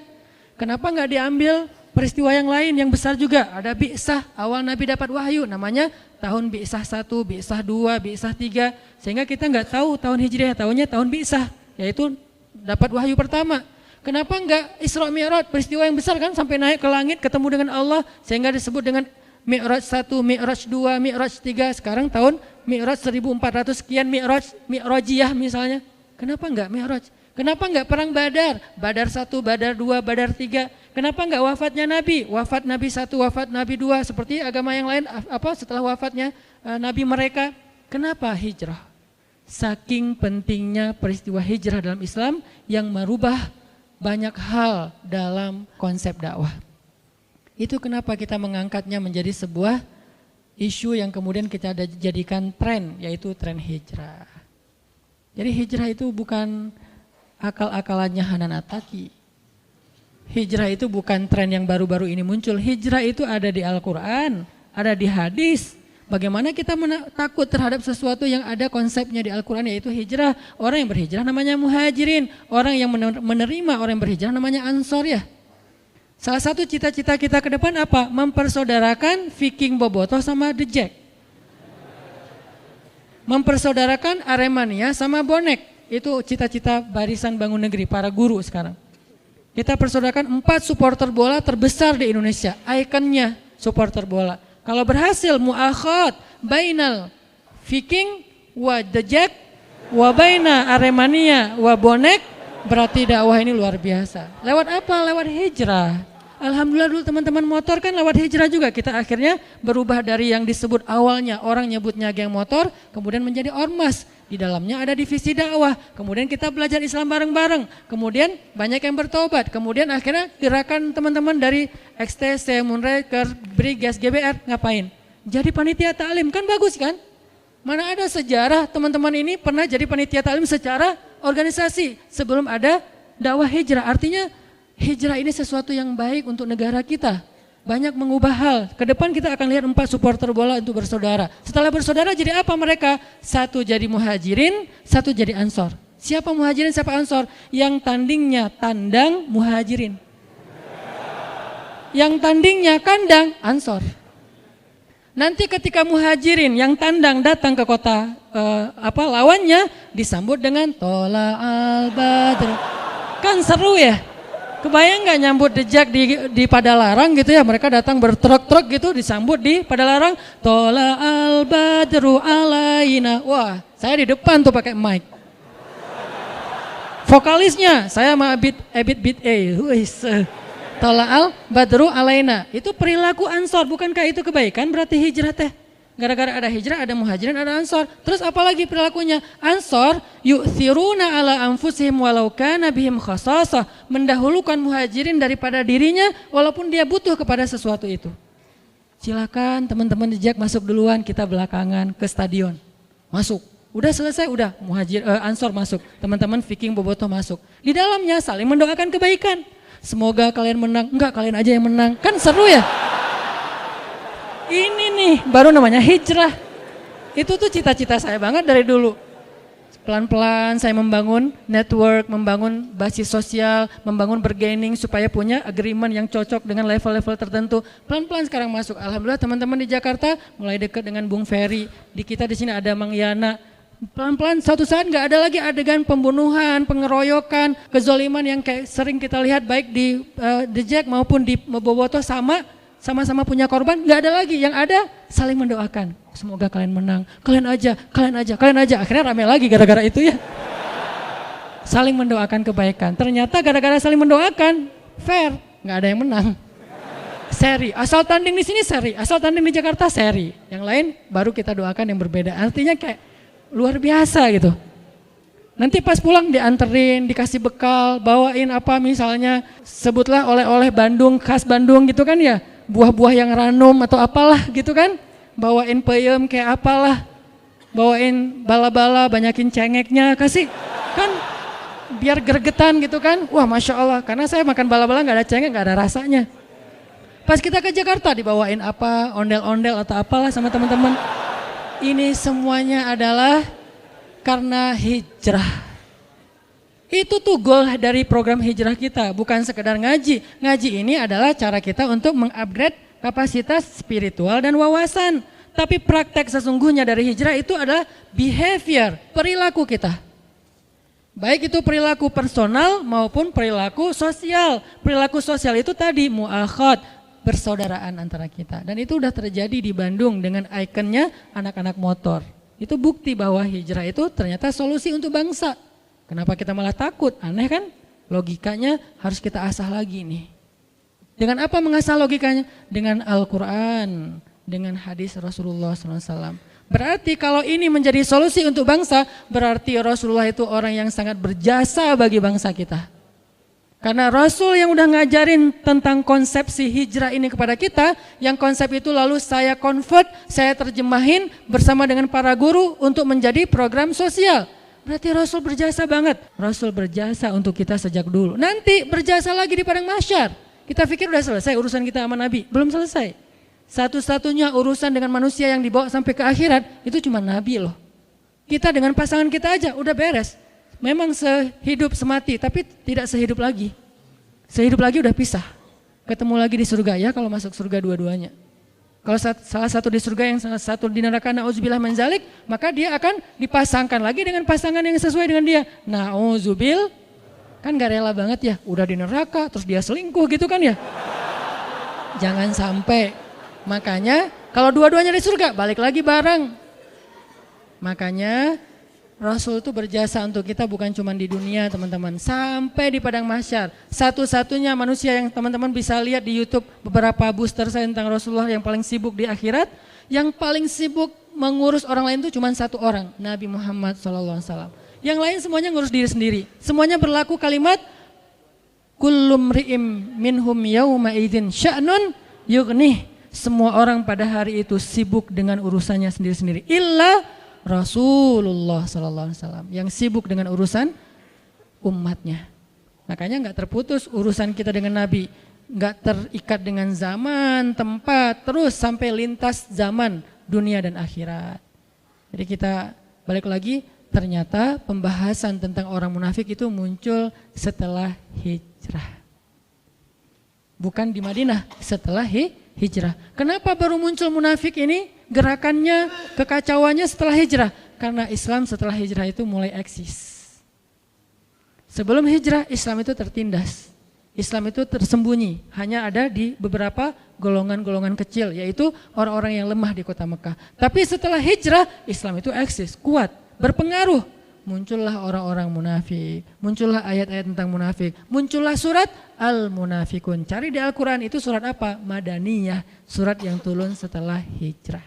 Kenapa nggak diambil peristiwa yang lain yang besar juga? Ada Bi'sah, awal Nabi dapat wahyu, namanya tahun Bi'sah 1, Bi'sah 2, Bi'sah 3. Sehingga kita nggak tahu tahun Hijriyah, tahunnya tahun Bi'sah, yaitu dapat wahyu pertama. Kenapa enggak Isra Mi'raj, peristiwa yang besar kan, sampai naik ke langit ketemu dengan Allah, sehingga disebut dengan Mi'raj 1, Mi'raj 2, Mi'raj 3, sekarang tahun Mi'raj 1400 sekian Mi'rajiyah misalnya. Kenapa enggak Mi'raj? Kenapa enggak perang Badar? Badar 1, Badar 2, Badar 3. Kenapa enggak wafatnya Nabi? Wafat Nabi 1, wafat Nabi 2, seperti agama yang lain setelah wafatnya Nabi mereka. Kenapa hijrah? Saking pentingnya peristiwa hijrah dalam Islam yang merubah banyak hal dalam konsep dakwah. Itu kenapa kita mengangkatnya menjadi sebuah isu yang kemudian kita jadikan tren, yaitu tren hijrah. Jadi hijrah itu bukan akal-akalannya Hanan Attaqi. Hijrah itu bukan tren yang baru-baru ini muncul. Hijrah itu ada di Al-Quran, ada di hadis. Bagaimana kita takut terhadap sesuatu yang ada konsepnya di Al-Quran, yaitu hijrah. Orang yang berhijrah namanya muhajirin. Orang yang menerima orang yang berhijrah namanya ansor ya. Salah satu cita-cita kita ke depan apa? Mempersaudarakan Viking Bobotoh sama The Jack. Mempersaudarakan Aremania sama Bonek. Itu cita-cita barisan bangun negeri, para guru sekarang. Kita persaudarakan 4 supporter bola terbesar di Indonesia. Ikonnya supporter bola. Kalau berhasil mu'akhad bainal Viking wa The Jack wa baina Aremania wa Bonek, berarti dakwah ini luar biasa. Lewat apa? Lewat hijrah. Alhamdulillah dulu teman-teman motor kan lewat hijrah juga. Kita akhirnya berubah dari yang disebut awalnya orang nyebutnya geng motor, kemudian menjadi ormas. Di dalamnya ada divisi dakwah. Kemudian kita belajar Islam bareng-bareng. Kemudian banyak yang bertobat. Kemudian akhirnya gerakan teman-teman dari XTC, Munreker, Brigas, GBR ngapain? Jadi panitia ta'lim, kan bagus kan? Mana ada sejarah teman-teman ini pernah jadi panitia ta'lim secara organisasi sebelum ada dakwah hijrah. Artinya hijrah ini sesuatu yang baik untuk negara kita. Banyak mengubah hal. Ke depan kita akan lihat 4 supporter bola untuk bersaudara. Setelah bersaudara jadi apa mereka? Satu jadi muhajirin, satu jadi ansor. Siapa muhajirin, siapa ansor? Yang tandingnya tandang muhajirin. yang tandingnya kandang Ansor. Nanti ketika muhajirin yang tandang datang ke kota lawannya disambut dengan Tola al-Badr. Kan seru ya? Kebayang nggak nyambut dejak di Padalarang gitu ya? Mereka datang bertruk-truk gitu disambut di Padalarang. Tola al-Badru alaina. Wah, saya di depan tuh pakai mic. Vokalisnya saya sama Ebit Tola al-Badru alaina. Itu perilaku Ansor, bukankah itu kebaikan? Berarti hijrah teh. Gara-gara ada hijrah, ada muhajirin, ada Ansor. Terus apalagi perilakunya? Ansor yu'thiruna ala anfusihim walau kana bihim khasasah. Mendahulukan muhajirin daripada dirinya walaupun dia butuh kepada sesuatu itu. Silakan teman-teman jejak masuk duluan, kita belakangan ke stadion. Masuk. Udah selesai, udah Ansor masuk. Teman-teman Viking Bobotoh masuk. Di dalamnya saling mendoakan kebaikan. Semoga kalian menang. Enggak, kalian aja yang menang. Kan seru ya? Ini nih baru namanya hijrah. Itu tuh cita-cita saya banget dari dulu. Pelan-pelan saya membangun network, membangun basis sosial, membangun bargaining supaya punya agreement yang cocok dengan level-level tertentu. Pelan-pelan sekarang masuk. Alhamdulillah teman-teman di Jakarta mulai dekat dengan Bung Ferry. Di kita di sini ada Mang Yana. Pelan-pelan suatu saat nggak ada lagi adegan pembunuhan, pengeroyokan, kezoliman yang kayak sering kita lihat baik di Dejek maupun di Bobotoh sama-sama punya korban, nggak ada lagi. Yang ada saling mendoakan. Semoga kalian menang, kalian aja. Akhirnya rame lagi gara-gara itu ya. Saling mendoakan kebaikan. Ternyata gara-gara saling mendoakan, fair, nggak ada yang menang. Seri, asal tanding di sini seri, asal tanding di Jakarta seri. Yang lain baru kita doakan yang berbeda. Artinya kayak luar biasa gitu. Nanti pas pulang dianterin, dikasih bekal, bawain apa misalnya, sebutlah oleh-oleh Bandung, khas Bandung gitu kan ya. Buah-buah yang ranum atau apalah gitu kan. Bawain peyem kayak apalah. Bawain bala-bala, banyakin cengeknya, kasih kan biar gregetan gitu kan. Wah Masya Allah, karena saya makan bala-bala gak ada cengek, gak ada rasanya. Pas kita ke Jakarta dibawain apa, ondel-ondel atau apalah sama teman-teman. Ini semuanya adalah karena hijrah. Itu tuh goal dari program hijrah kita, bukan sekedar ngaji. Ngaji ini adalah cara kita untuk mengupgrade kapasitas spiritual dan wawasan. Tapi praktek sesungguhnya dari hijrah itu adalah behavior, perilaku kita. Baik itu perilaku personal maupun perilaku sosial. Perilaku sosial itu tadi mu'akhad, persaudaraan antara kita. Dan itu udah terjadi di Bandung dengan ikonnya anak-anak motor. Itu bukti bahwa hijrah itu ternyata solusi untuk bangsa. Kenapa kita malah takut? Aneh kan? Logikanya harus kita asah lagi nih. Dengan apa mengasah logikanya? Dengan Al-Quran, dengan hadis Rasulullah SAW. Berarti kalau ini menjadi solusi untuk bangsa, berarti Rasulullah itu orang yang sangat berjasa bagi bangsa kita. Karena Rasul yang udah ngajarin tentang konsepsi hijrah ini kepada kita, yang konsep itu lalu saya convert, saya terjemahin bersama dengan para guru untuk menjadi program sosial. Berarti Rasul berjasa banget. Rasul berjasa untuk kita sejak dulu. Nanti berjasa lagi di padang mahsyar. Kita pikir udah selesai urusan kita sama Nabi. Belum selesai. Satu-satunya urusan dengan manusia yang dibawa sampai ke akhirat, itu cuma Nabi loh. Kita dengan pasangan kita aja udah beres. Memang sehidup semati, tapi tidak sehidup lagi. Sehidup lagi udah pisah. Ketemu lagi di surga ya kalau masuk surga dua-duanya. Kalau salah satu di surga yang salah satu di neraka, na'udzubillah min zalik, maka dia akan dipasangkan lagi dengan pasangan yang sesuai dengan dia. Na'udzubil, kan gak rela banget ya, udah di neraka terus dia selingkuh gitu kan ya. Jangan sampai. Makanya kalau dua-duanya di surga, balik lagi bareng. Makanya Rasul itu berjasa untuk kita bukan cuma di dunia teman-teman, sampai di padang mahsyar. Satu-satunya manusia yang teman-teman bisa lihat di YouTube beberapa booster saya tentang Rasulullah yang paling sibuk di akhirat, yang paling sibuk mengurus orang lain itu cuma satu orang, Nabi Muhammad SAW. Yang lain semuanya ngurus diri sendiri. Semuanya berlaku kalimat kullum ri'im minhum yawma idzin sya'nun yughnih. Semua orang pada hari itu sibuk dengan urusannya sendiri-sendiri. Illa Rasulullah SAW yang sibuk dengan urusan umatnya. Makanya nggak terputus urusan kita dengan Nabi, nggak terikat dengan zaman, tempat, terus sampai lintas zaman, dunia dan akhirat. Jadi kita balik lagi, ternyata pembahasan tentang orang munafik itu muncul setelah hijrah. bukan di Madinah, setelah hijrah. Kenapa baru muncul munafik ini? Gerakannya, kekacauannya setelah hijrah. Karena Islam setelah hijrah itu mulai eksis. Sebelum hijrah, Islam itu tertindas. Islam itu tersembunyi, hanya ada di beberapa golongan-golongan kecil, yaitu orang-orang yang lemah di kota Mekah. Tapi setelah hijrah, Islam itu eksis, kuat, berpengaruh. Muncullah orang-orang munafik, muncullah ayat-ayat tentang munafik, muncullah surat Al-Munafikun. Cari di Al-Quran itu surat apa? Madaniyah, surat yang turun setelah hijrah.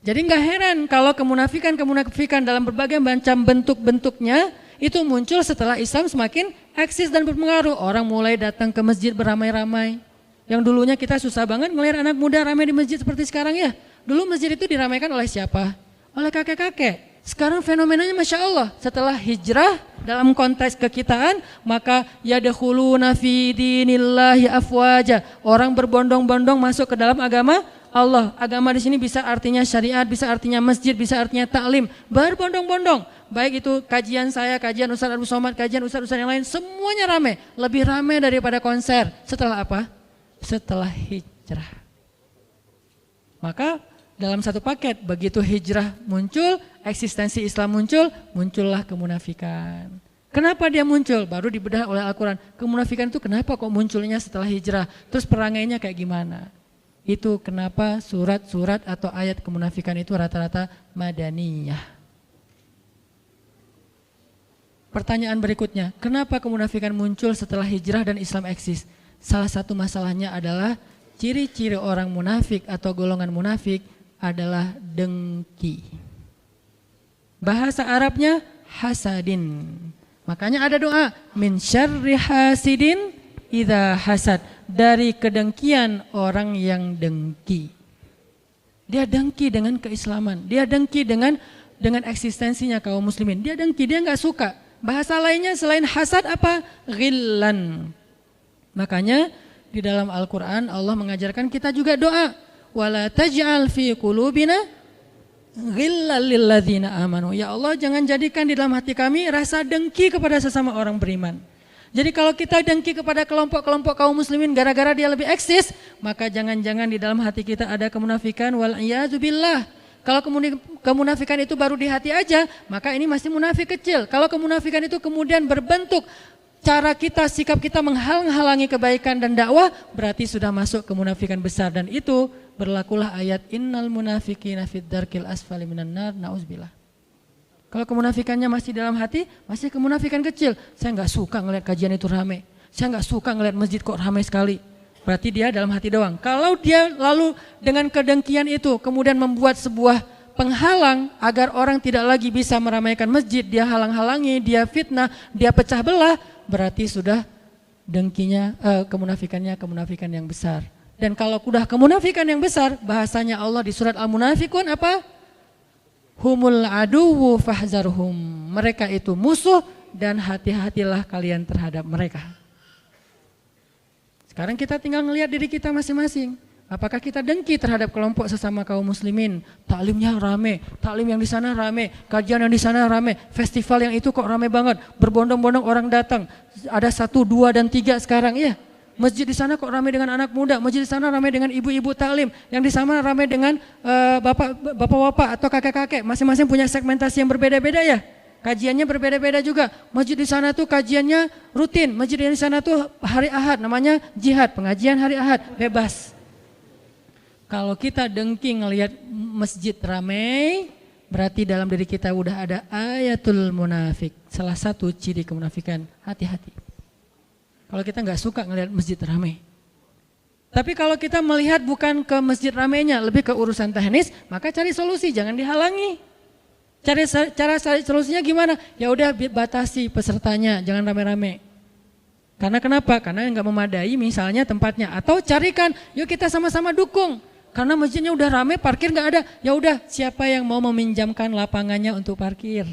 Jadi nggak heran kalau kemunafikan dalam berbagai macam bentuk-bentuknya itu muncul setelah Islam semakin eksis dan berpengaruh. Orang mulai datang ke masjid beramai-ramai. Yang dulunya kita susah banget ngelihat anak muda ramai di masjid seperti sekarang ya. Dulu masjid itu diramaikan oleh siapa? Oleh kakek-kakek. Sekarang fenomenanya Masya Allah. Setelah hijrah dalam konteks kekitaan, maka yadkhuluna fi dinillahi afwaja. Orang berbondong-bondong masuk ke dalam agama Allah. Agama di sini bisa artinya syariat, bisa artinya masjid, bisa artinya taklim. Berbondong-bondong. Baik itu kajian saya, kajian Ustaz Abu Somad, kajian Ustaz-Ustaz yang lain, semuanya ramai. Lebih ramai daripada konser. Setelah apa? Setelah hijrah. Maka dalam satu paket, begitu hijrah muncul, eksistensi Islam muncul, muncullah kemunafikan. Kenapa dia muncul? Baru dibedah oleh Al-Quran. Kemunafikan itu kenapa kok munculnya setelah hijrah? Terus perangainya kayak gimana? Itu kenapa surat-surat atau ayat kemunafikan itu rata-rata madaniyah. Pertanyaan berikutnya, kenapa kemunafikan muncul setelah hijrah dan Islam eksis? Salah satu masalahnya adalah ciri-ciri orang munafik atau golongan munafik adalah dengki. Bahasa Arabnya hasadin. Makanya ada doa, min syarri hasidin idza hasad, dari kedengkian orang yang dengki. Dia dengki dengan keislaman, dia dengki dengan eksistensinya kaum muslimin. Dia dengki, dia enggak suka. Bahasa lainnya selain hasad apa? Ghillan. Makanya di dalam Al-Quran Allah mengajarkan kita juga doa. Wala taj'al fi qulubina ghillan lilladzina amanu. Ya Allah, jangan jadikan di dalam hati kami rasa dengki kepada sesama orang beriman. Jadi kalau kita dengki kepada kelompok-kelompok kaum muslimin gara-gara dia lebih eksis, maka jangan-jangan di dalam hati kita ada kemunafikan wal iyadzu billah. Kalau kemunafikan itu baru di hati aja, maka ini masih munafik kecil. Kalau kemunafikan itu kemudian berbentuk cara kita, sikap kita menghalang-halangi kebaikan dan dakwah, berarti sudah masuk kemunafikan besar. Dan itu berlakulah ayat innal munafiqina fid darkil asfali minan nar, na'udzubillah. Kalau kemunafikannya masih dalam hati, masih kemunafikan kecil. Saya nggak suka ngelihat kajian itu ramai. Saya nggak suka ngelihat masjid kok ramai sekali. Berarti dia dalam hati doang. Kalau dia lalu dengan kedengkian itu kemudian membuat sebuah penghalang agar orang tidak lagi bisa meramaikan masjid, dia halang-halangi, dia fitnah, dia pecah belah, berarti sudah dengkinya, kemunafikan yang besar. Dan kalau sudah kemunafikan yang besar, bahasanya Allah di surat Al-Munafikun apa? Humul aduwu fahzarhum. Mereka itu musuh dan hati-hatilah kalian terhadap mereka. Sekarang kita tinggal ngelihat diri kita masing-masing. Apakah kita dengki terhadap kelompok sesama kaum muslimin? Taklimnya rame, taklim yang di sana rame, kajian yang di sana rame, festival yang itu kok rame banget, berbondong-bondong orang datang. Ada 1, 2, dan 3 sekarang ya. Masjid di sana kok rame dengan anak muda, masjid di sana rame dengan ibu-ibu taklim, yang di sana rame dengan bapak-bapak atau kakek-kakek. Masing-masing punya segmentasi yang berbeda-beda ya. Kajiannya berbeda-beda juga. Masjid di sana tuh kajiannya rutin. Masjid di sana tuh hari Ahad, namanya jihad, pengajian hari Ahad, bebas. Kalau kita dengki ngelihat masjid ramai, berarti dalam diri kita udah ada ayatul munafik. Salah satu ciri kemunafikan, hati-hati. Kalau kita nggak suka ngelihat masjid ramai. Tapi kalau kita melihat bukan ke masjid ramainya, lebih ke urusan teknis, maka cari solusi, jangan dihalangi. Cara solusinya gimana? Ya udah batasi pesertanya, jangan rame-rame. Karena kenapa? Karena nggak memadai misalnya tempatnya. Atau carikan, yuk kita sama-sama dukung. Karena masjidnya udah rame, parkir nggak ada. Ya udah, siapa yang mau meminjamkan lapangannya untuk parkir?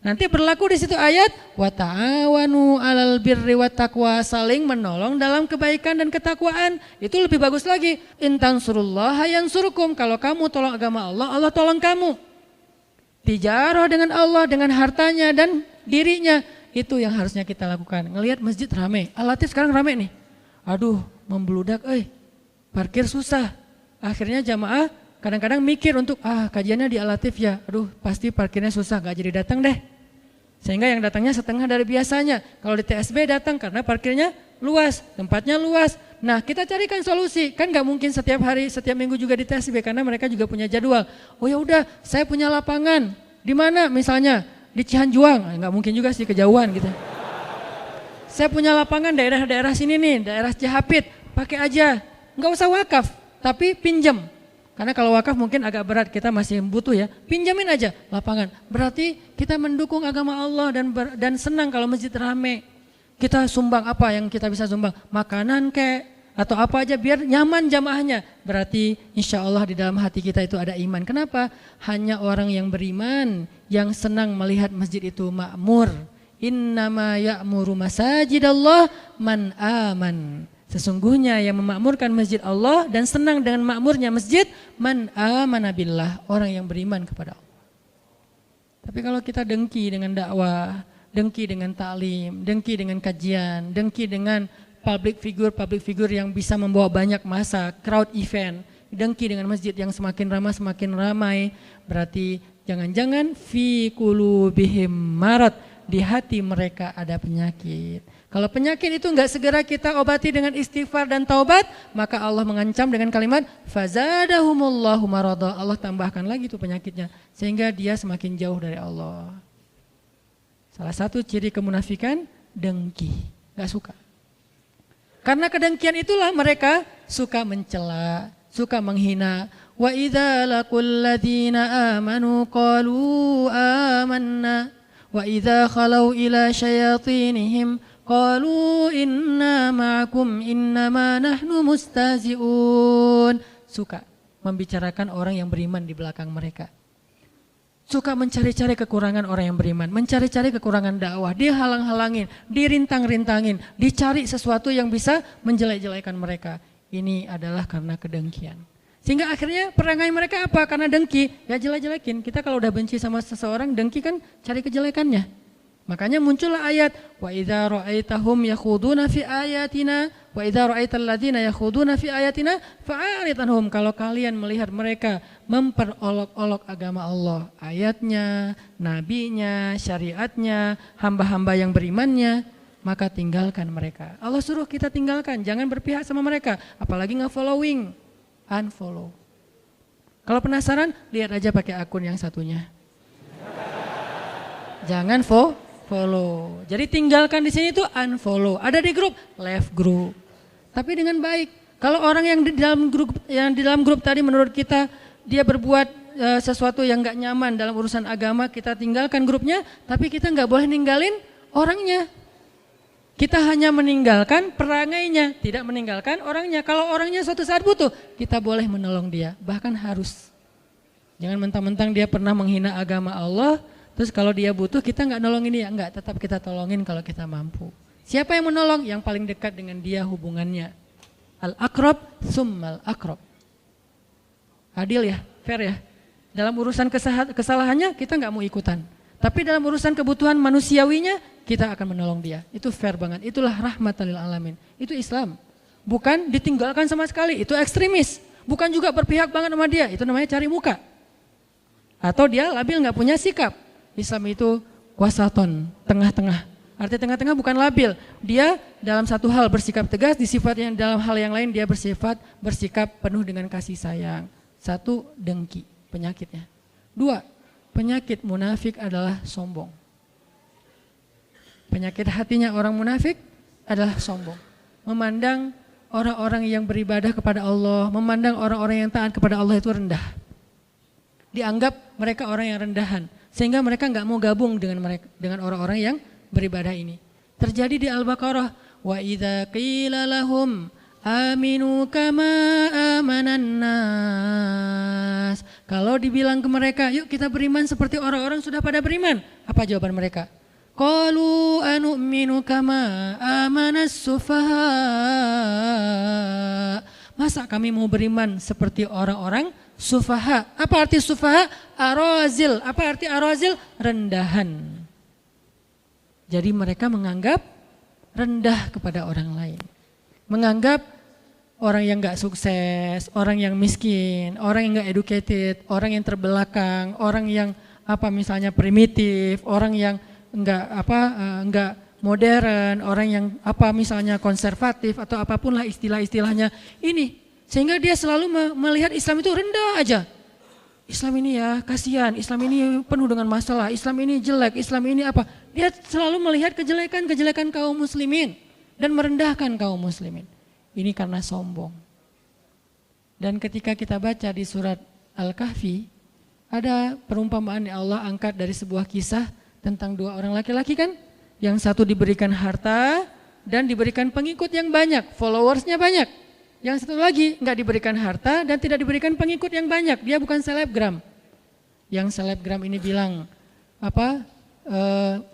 Nanti berlaku di situ ayat wa ta'awanu 'alal birri wat taqwa, saling menolong dalam kebaikan dan ketakwaan. Itu lebih bagus lagi. In tansurullaha yansurkum. Kalau kamu tolong agama Allah, Allah tolong kamu. Tijarah dengan Allah, dengan hartanya dan dirinya. Itu yang harusnya kita lakukan. Ngelihat masjid ramai. Al-Latif sekarang ramai nih. aduh membludak, parkir susah. Akhirnya jamaah kadang-kadang mikir untuk kajiannya di Al-Latif ya, aduh pasti parkirnya susah, gak jadi datang deh. Sehingga yang datangnya setengah dari biasanya. Kalau di TSB datang karena parkirnya luas, tempatnya luas. Nah kita carikan solusi, kan gak mungkin setiap hari, setiap minggu juga di TSB karena mereka juga punya jadwal. Oh ya udah, saya punya lapangan, di mana misalnya di Cihanjuang, gak mungkin juga sih kejauhan gitu. Saya punya lapangan daerah-daerah sini nih, daerah Cihapit, pakai aja, gak usah wakaf, tapi pinjam. Karena kalau wakaf mungkin agak berat, kita masih butuh ya, pinjamin aja lapangan. Berarti kita mendukung agama Allah dan senang kalau masjid rame. Kita sumbang apa yang kita bisa sumbang, makanan kek atau apa aja biar nyaman jamaahnya. Berarti insya Allah di dalam hati kita itu ada iman. Kenapa? Hanya orang yang beriman yang senang melihat masjid itu makmur. Innama ya'muru masajidallah man aman. Sesungguhnya yang memakmurkan masjid Allah dan senang dengan makmurnya masjid man amana billah, orang yang beriman kepada Allah. Tapi kalau kita dengki dengan dakwah, dengki dengan taklim, dengki dengan kajian, dengki dengan public figure yang bisa membawa banyak massa, crowd event, dengki dengan masjid yang semakin ramai, berarti jangan-jangan fi qulubihim marad, di hati mereka ada penyakit. Kalau penyakit itu enggak segera kita obati dengan istighfar dan taubat, maka Allah mengancam dengan kalimat fazadahumullahu marada. Allah tambahkan lagi itu penyakitnya sehingga dia semakin jauh dari Allah. Salah satu ciri kemunafikan dengki, enggak suka. Karena kedengkian itulah mereka suka mencela, suka menghina. Wa idza laqul ladzina amanu qalu amanna wa idza khalau ila syayatinihim qalu inna ma'akum innama nahnu mustahzi'un. Suka membicarakan orang yang beriman di belakang mereka. Suka mencari-cari kekurangan orang yang beriman, mencari-cari kekurangan dakwah, dihalang-halangin, dirintang-rintangin, dicari sesuatu yang bisa menjelek-jelekan mereka. Ini adalah karena kedengkian. Sehingga akhirnya perangai mereka apa? Karena dengki, ya jelek-jelekin. Kita kalau udah benci sama seseorang, dengki kan cari kejelekannya. Makanya muncullah ayat wa idza ra'aitahum yakhuduna fi ayatina wa idza ra'aital ladzina yakhuduna fi ayatina fa'arid anhum. Kalau kalian melihat mereka memperolok-olok agama Allah, ayatnya, nabinya, syariatnya, hamba-hamba yang berimannya, maka tinggalkan mereka. Allah suruh kita tinggalkan, jangan berpihak sama mereka, apalagi nge-following, unfollow. Kalau penasaran, lihat aja pakai akun yang satunya. Jangan follow. Jadi tinggalkan di sini tuh unfollow. Ada di grup, left grup. Tapi dengan baik. Kalau orang yang di dalam grup tadi menurut kita dia berbuat sesuatu yang nggak nyaman dalam urusan agama, kita tinggalkan grupnya. Tapi kita nggak boleh ninggalin orangnya. Kita hanya meninggalkan perangainya, tidak meninggalkan orangnya. Kalau orangnya suatu saat butuh, kita boleh menolong dia. Bahkan harus. Jangan mentang-mentang dia pernah menghina agama Allah. Terus kalau dia butuh kita nggak nolongin dia, enggak, tetap kita tolongin kalau kita mampu. Siapa yang menolong? Yang paling dekat dengan dia hubungannya. Al-aqrab summal aqrab. Adil ya, fair ya. Dalam urusan kesalahannya kita nggak mau ikutan. Tapi dalam urusan kebutuhan manusiawinya kita akan menolong dia. Itu fair banget. Itulah rahmatan lil alamin. Itu Islam. Bukan ditinggalkan sama sekali. Itu ekstremis. Bukan juga berpihak banget sama dia. Itu namanya cari muka. Atau dia labil nggak punya sikap. Islam itu wasaton, tengah-tengah. Arti tengah-tengah bukan labil. Dia dalam satu hal bersikap tegas, di sifat yang dalam hal yang lain dia bersikap penuh dengan kasih sayang. Satu, dengki, penyakitnya. Dua, penyakit munafik adalah sombong. Penyakit hatinya orang munafik adalah sombong. Memandang orang-orang yang beribadah kepada Allah, memandang orang-orang yang taat kepada Allah itu rendah. Dianggap mereka orang yang rendahan. Sehingga mereka nggak mau gabung dengan orang-orang yang beribadah ini. Terjadi di Al-Baqarah, wa idza qila lahum aminu kama amanan nas. Kalau dibilang ke mereka, yuk kita beriman seperti orang-orang sudah pada beriman. Apa jawaban mereka? Qalu anu'minu kama amanas sufaha. Masa kami mau beriman seperti orang-orang sufaha? Apa arti sufaha? Arazil. Apa arti arazil? Rendahan. Jadi mereka menganggap rendah kepada orang lain. menganggap orang yang gak sukses, orang yang miskin, orang yang gak educated, orang yang terbelakang, orang yang misalnya primitif, orang yang enggak modern, orang yang misalnya konservatif atau apapun lah istilah-istilahnya ini, sehingga dia selalu melihat Islam itu rendah aja. Islam ini ya kasihan, Islam ini penuh dengan masalah, Islam ini jelek, Islam ini apa. Dia selalu melihat kejelekan-kejelekan kaum muslimin dan merendahkan kaum muslimin. Ini karena sombong. Dan ketika kita baca di surat Al-Kahfi, ada perumpamaan yang Allah angkat dari sebuah kisah tentang dua orang laki-laki kan. Yang satu diberikan harta dan diberikan pengikut yang banyak, followersnya banyak. Yang satu lagi nggak diberikan harta dan tidak diberikan pengikut yang banyak, dia bukan selebgram. Yang selebgram ini bilang,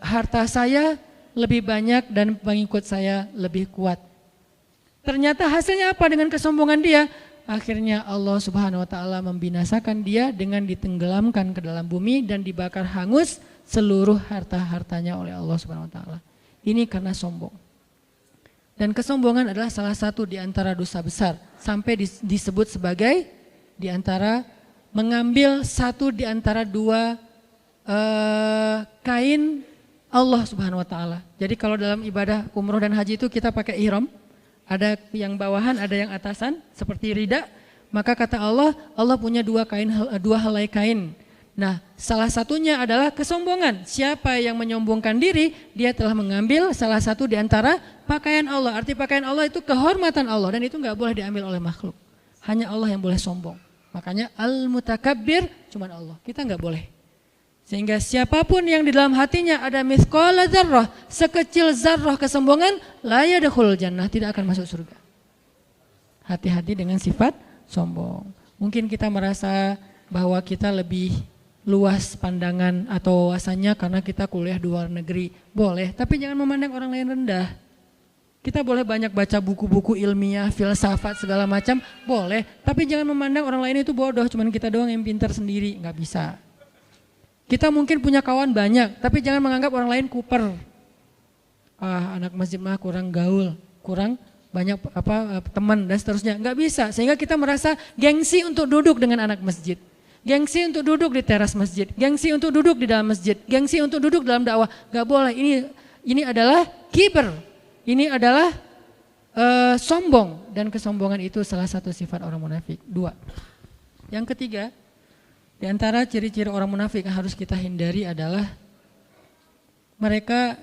harta saya lebih banyak dan pengikut saya lebih kuat. Ternyata hasilnya apa dengan kesombongan dia? Akhirnya Allah Subhanahu wa taala membinasakan dia dengan ditenggelamkan ke dalam bumi dan dibakar hangus seluruh harta-hartanya oleh Allah Subhanahu wa taala. Ini karena sombong. Dan kesombongan adalah salah satu di antara dosa besar, sampai disebut sebagai di antara mengambil satu di antara dua kain Allah Subhanahu wa taala. Jadi kalau dalam ibadah umroh dan haji itu kita pakai ihram, ada yang bawahan, ada yang atasan seperti rida, maka kata Allah punya dua helai kain. Nah, salah satunya adalah kesombongan. Siapa yang menyombongkan diri, dia telah mengambil salah satu di antara pakaian Allah. Arti pakaian Allah itu kehormatan Allah dan itu enggak boleh diambil oleh makhluk. Hanya Allah yang boleh sombong. Makanya al-mutakabbir cuma Allah. Kita enggak boleh. Sehingga siapapun yang di dalam hatinya ada mithqala dzarrah, sekecil zarrah kesombongan, la yadkhulul jannah, tidak akan masuk surga. Hati-hati dengan sifat sombong. Mungkin kita merasa bahwa kita lebih luas pandangan atau wawasannya karena kita kuliah di luar negeri. Boleh, tapi jangan memandang orang lain rendah. Kita boleh banyak baca buku-buku ilmiah, filsafat segala macam, boleh. Tapi jangan memandang orang lain itu bodoh, cuman kita doang yang pintar sendiri, nggak bisa. Kita mungkin punya kawan banyak, tapi jangan menganggap orang lain kuper. Anak masjid mah kurang gaul, kurang banyak teman dan seterusnya. Nggak bisa, sehingga kita merasa gengsi untuk duduk dengan anak masjid. Gengsi untuk duduk di teras masjid, gengsi untuk duduk di dalam masjid, gengsi untuk duduk dalam dakwah. Gak boleh, ini adalah kiber, ini adalah sombong. Dan kesombongan itu salah satu sifat orang munafik. 2. Yang ketiga, di antara ciri-ciri orang munafik yang harus kita hindari adalah mereka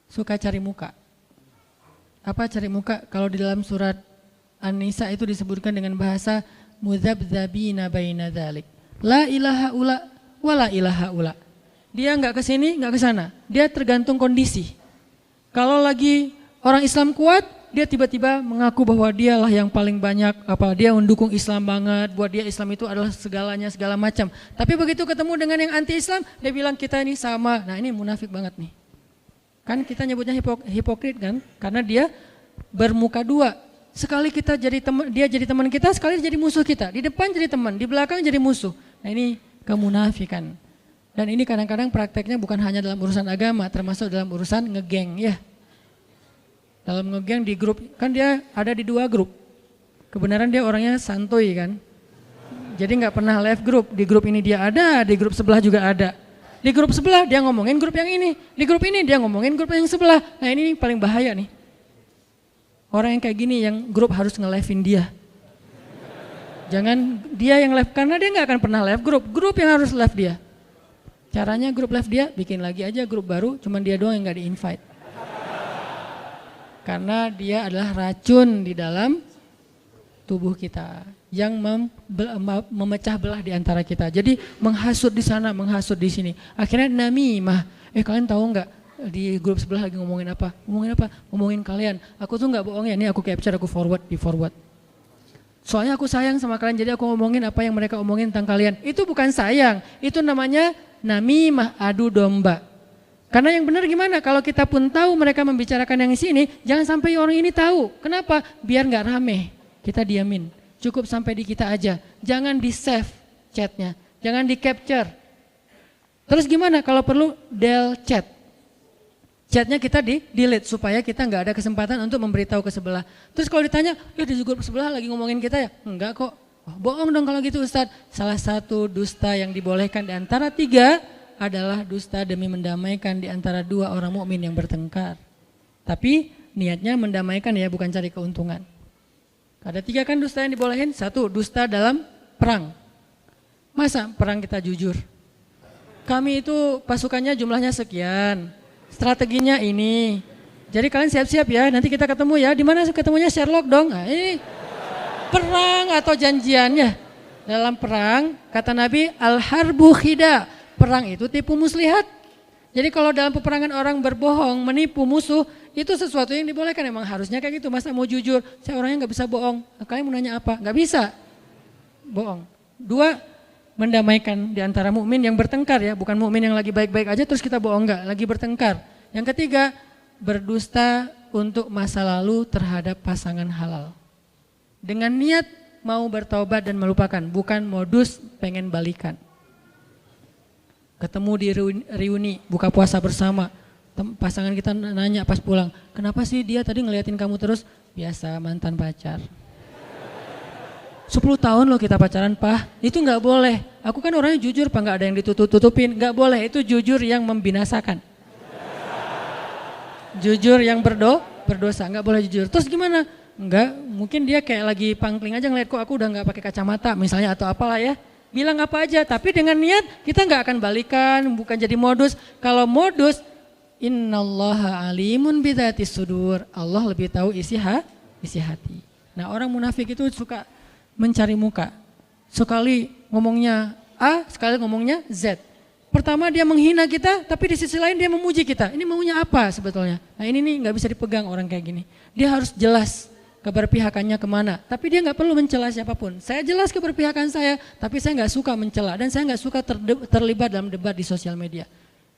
suka cari muka. Apa cari muka? Kalau di dalam surat An-Nisa itu disebutkan dengan bahasa mudzabdzabina baina dzalik. La ilaha ula wa la ilaha ula. Dia enggak ke sini, enggak ke sana. Dia tergantung kondisi. Kalau lagi orang Islam kuat, dia tiba-tiba mengaku bahwa dialah yang paling banyak, dia mendukung Islam banget, buat dia Islam itu adalah segalanya, segala macam. Tapi begitu ketemu dengan yang anti-Islam, dia bilang kita ini sama. Nah, ini munafik banget nih. Kan kita nyebutnya hipokrit kan? Karena dia bermuka dua. Sekali kita jadi teman, dia jadi teman kita, sekali jadi musuh kita. Di depan jadi teman, di belakang jadi musuh. Nah, ini kemunafikan. Dan ini kadang-kadang prakteknya bukan hanya dalam urusan agama, termasuk dalam urusan ngegeng ya. Dalam ngegeng di grup, kan dia ada di 2 grup. Kebenaran dia orangnya santuy kan. Jadi nggak pernah left grup. Di grup ini dia ada, di grup sebelah juga ada. Di grup sebelah dia ngomongin grup yang ini, di grup ini dia ngomongin grup yang sebelah. Nah, ini paling bahaya nih. Orang yang kayak gini yang grup harus nge-live-in dia. Jangan dia yang live, karena dia nggak akan pernah live grup yang harus live dia. Caranya grup live dia, bikin lagi aja grup baru, cuman dia doang yang nggak di-invite. Karena dia adalah racun di dalam tubuh kita yang memecah belah di antara kita. Jadi menghasut di sana, menghasut di sini. Akhirnya namimah. Kalian tahu nggak? Di grup sebelah lagi ngomongin apa? Ngomongin kalian. Aku tuh nggak bohong ya, ini aku capture, aku di forward. Soalnya aku sayang sama kalian, jadi aku ngomongin apa yang mereka omongin tentang kalian. Itu bukan sayang, itu namanya namimah, adu domba. Karena yang benar gimana? Kalau kita pun tahu mereka membicarakan yang di sini, jangan sampai orang ini tahu. Kenapa? Biar nggak rame. Kita diamin. Cukup sampai di kita aja. Jangan di save chatnya, jangan di capture. Terus gimana? Kalau perlu del chat. Chatnya kita delete supaya kita nggak ada kesempatan untuk memberitahu ke sebelah. Terus kalau ditanya, ya di grup sebelah lagi ngomongin kita ya? Enggak kok. Oh, bohong dong kalau gitu Ustadz. Salah satu dusta yang dibolehkan di antara 3 adalah dusta demi mendamaikan di antara 2 orang mukmin yang bertengkar. Tapi niatnya mendamaikan ya, bukan cari keuntungan. Ada 3 kan dusta yang dibolehin. 1, dusta dalam perang. Masa perang kita jujur? Kami itu pasukannya jumlahnya sekian. Strateginya ini. Jadi kalian siap-siap ya, nanti kita ketemu ya. Di mana ketemunya? Sherlock dong. Nah, ini perang atau janjiannya. Dalam perang, kata Nabi, al-harbu khida. Perang itu tipu muslihat. Jadi kalau dalam peperangan orang berbohong, menipu musuh, itu sesuatu yang dibolehkan. Emang harusnya kayak gitu. Masa mau jujur? Saya orangnya nggak bisa bohong. Kalian mau nanya apa? Nggak bisa. Bohong. 2, mendamaikan di antara mukmin yang bertengkar ya, bukan mukmin yang lagi baik-baik aja terus kita bohong, enggak, lagi bertengkar. Yang ketiga, berdusta untuk masa lalu terhadap pasangan halal. Dengan niat mau bertaubat dan melupakan, bukan modus pengen balikan. Ketemu di reuni, buka puasa bersama, pasangan kita nanya pas pulang, kenapa sih dia tadi ngeliatin kamu terus? Biasa, mantan pacar. 10 tahun loh kita pacaran, Pak. Itu nggak boleh. Aku kan orangnya jujur, Pak, nggak ada yang ditutup-tutupin. Nggak boleh, itu jujur yang membinasakan. Jujur yang berdosa, nggak boleh jujur. Terus gimana? Nggak, mungkin dia kayak lagi pangkling aja ngeliat kok aku udah nggak pakai kacamata misalnya atau apalah ya. Bilang apa aja, tapi dengan niat kita nggak akan balikan, bukan jadi modus. Kalau modus, innallaha alimun bidzatis sudur. Allah lebih tahu isi hati. Nah, orang munafik itu suka mencari muka. Sekali ngomongnya A, sekali ngomongnya Z. Pertama dia menghina kita, tapi di sisi lain dia memuji kita. Ini maunya apa sebetulnya? Nah ini nih nggak bisa dipegang orang kayak gini. Dia harus jelas keberpihakannya kemana. Tapi dia nggak perlu mencela siapapun. Saya jelas keberpihakan saya, tapi saya nggak suka mencela dan saya nggak suka terlibat dalam debat di sosial media.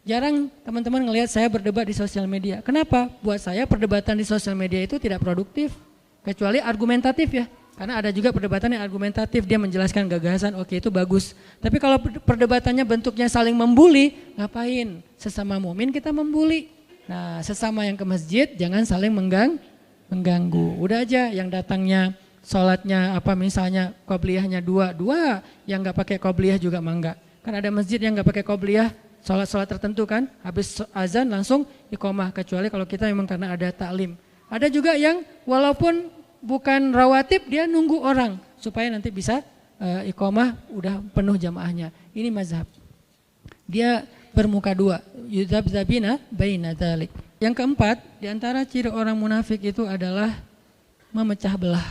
Jarang teman-teman ngelihat saya berdebat di sosial media. Kenapa? Buat saya perdebatan di sosial media itu tidak produktif, kecuali argumentatif ya. Karena ada juga perdebatan yang argumentatif, dia menjelaskan gagasan, oke itu bagus. Tapi kalau perdebatannya bentuknya saling membuli, ngapain? Sesama mukmin kita membuli. Nah, sesama yang ke masjid jangan saling mengganggu. Udah aja yang datangnya sholatnya apa misalnya qobliyahnya dua, yang nggak pakai qobliyah juga mangga. Kan ada masjid yang nggak pakai qobliyah, sholat tertentu kan, habis azan langsung iqomah, kecuali kalau kita memang karena ada taklim. Ada juga yang walaupun bukan rawatib, dia nunggu orang supaya nanti bisa iqomah udah penuh jamaahnya. Ini mazhab. Dia bermuka 2, yudzabzabina baina dzalik. Yang keempat, di antara ciri orang munafik itu adalah memecah belah.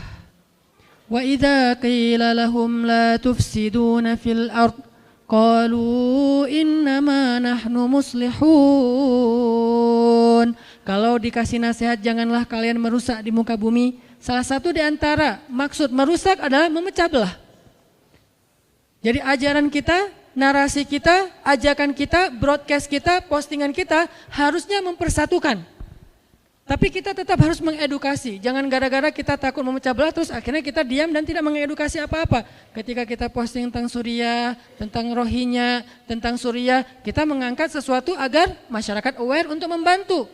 Wa idza qila lahum la tufsiduna fil ard qalu innama nahnu muslihun. Kalau dikasih nasihat janganlah kalian merusak di muka bumi. Salah satu di antara maksud merusak adalah memecah belah. Jadi ajaran kita, narasi kita, ajakan kita, broadcast kita, postingan kita harusnya mempersatukan. Tapi kita tetap harus mengedukasi. Jangan gara-gara kita takut memecah belah terus akhirnya kita diam dan tidak mengedukasi apa-apa. Ketika kita posting tentang Suriah, tentang Rohingya, tentang Suriah, kita mengangkat sesuatu agar masyarakat aware untuk membantu.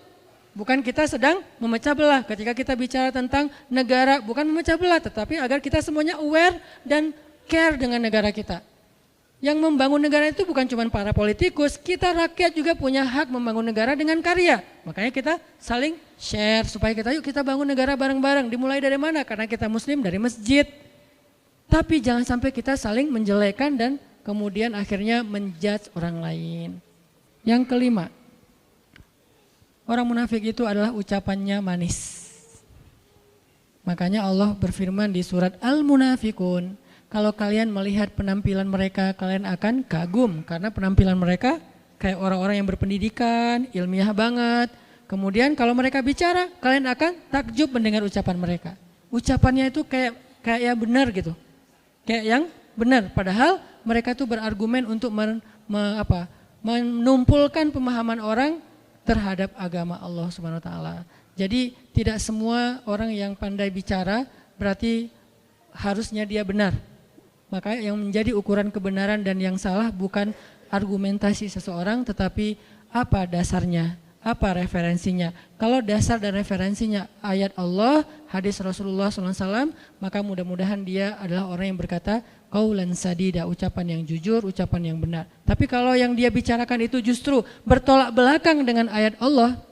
Bukan kita sedang memecah belah. Ketika kita bicara tentang negara, bukan memecah belah, tetapi agar kita semuanya aware dan care dengan negara kita. Yang membangun negara itu bukan cuma para politikus, kita rakyat juga punya hak membangun negara dengan karya. Makanya kita saling share supaya yuk kita bangun negara bareng-bareng. Dimulai dari mana? Karena kita muslim dari masjid. Tapi jangan sampai kita saling menjelekan dan kemudian akhirnya menjudge orang lain. Yang kelima, orang munafik itu adalah ucapannya manis. Makanya Allah berfirman di surat Al-Munafikun, kalau kalian melihat penampilan mereka, kalian akan kagum. Karena penampilan mereka kayak orang-orang yang berpendidikan, ilmiah banget. Kemudian kalau mereka bicara, kalian akan takjub mendengar ucapan mereka. Ucapannya itu kayak yang benar gitu. Kayak yang benar. Padahal mereka itu berargumen untuk menumpulkan pemahaman orang terhadap agama Allah Subhanahu wa taala. Jadi tidak semua orang yang pandai bicara berarti harusnya dia benar. Maka yang menjadi ukuran kebenaran dan yang salah bukan argumentasi seseorang tetapi apa dasarnya, Apa referensinya? Kalau dasar dan referensinya ayat Allah, hadis Rasulullah SAW, maka mudah-mudahan dia adalah orang yang berkata qaulan sadida, ucapan yang jujur, ucapan yang benar. Tapi kalau yang dia bicarakan itu justru bertolak belakang dengan ayat Allah,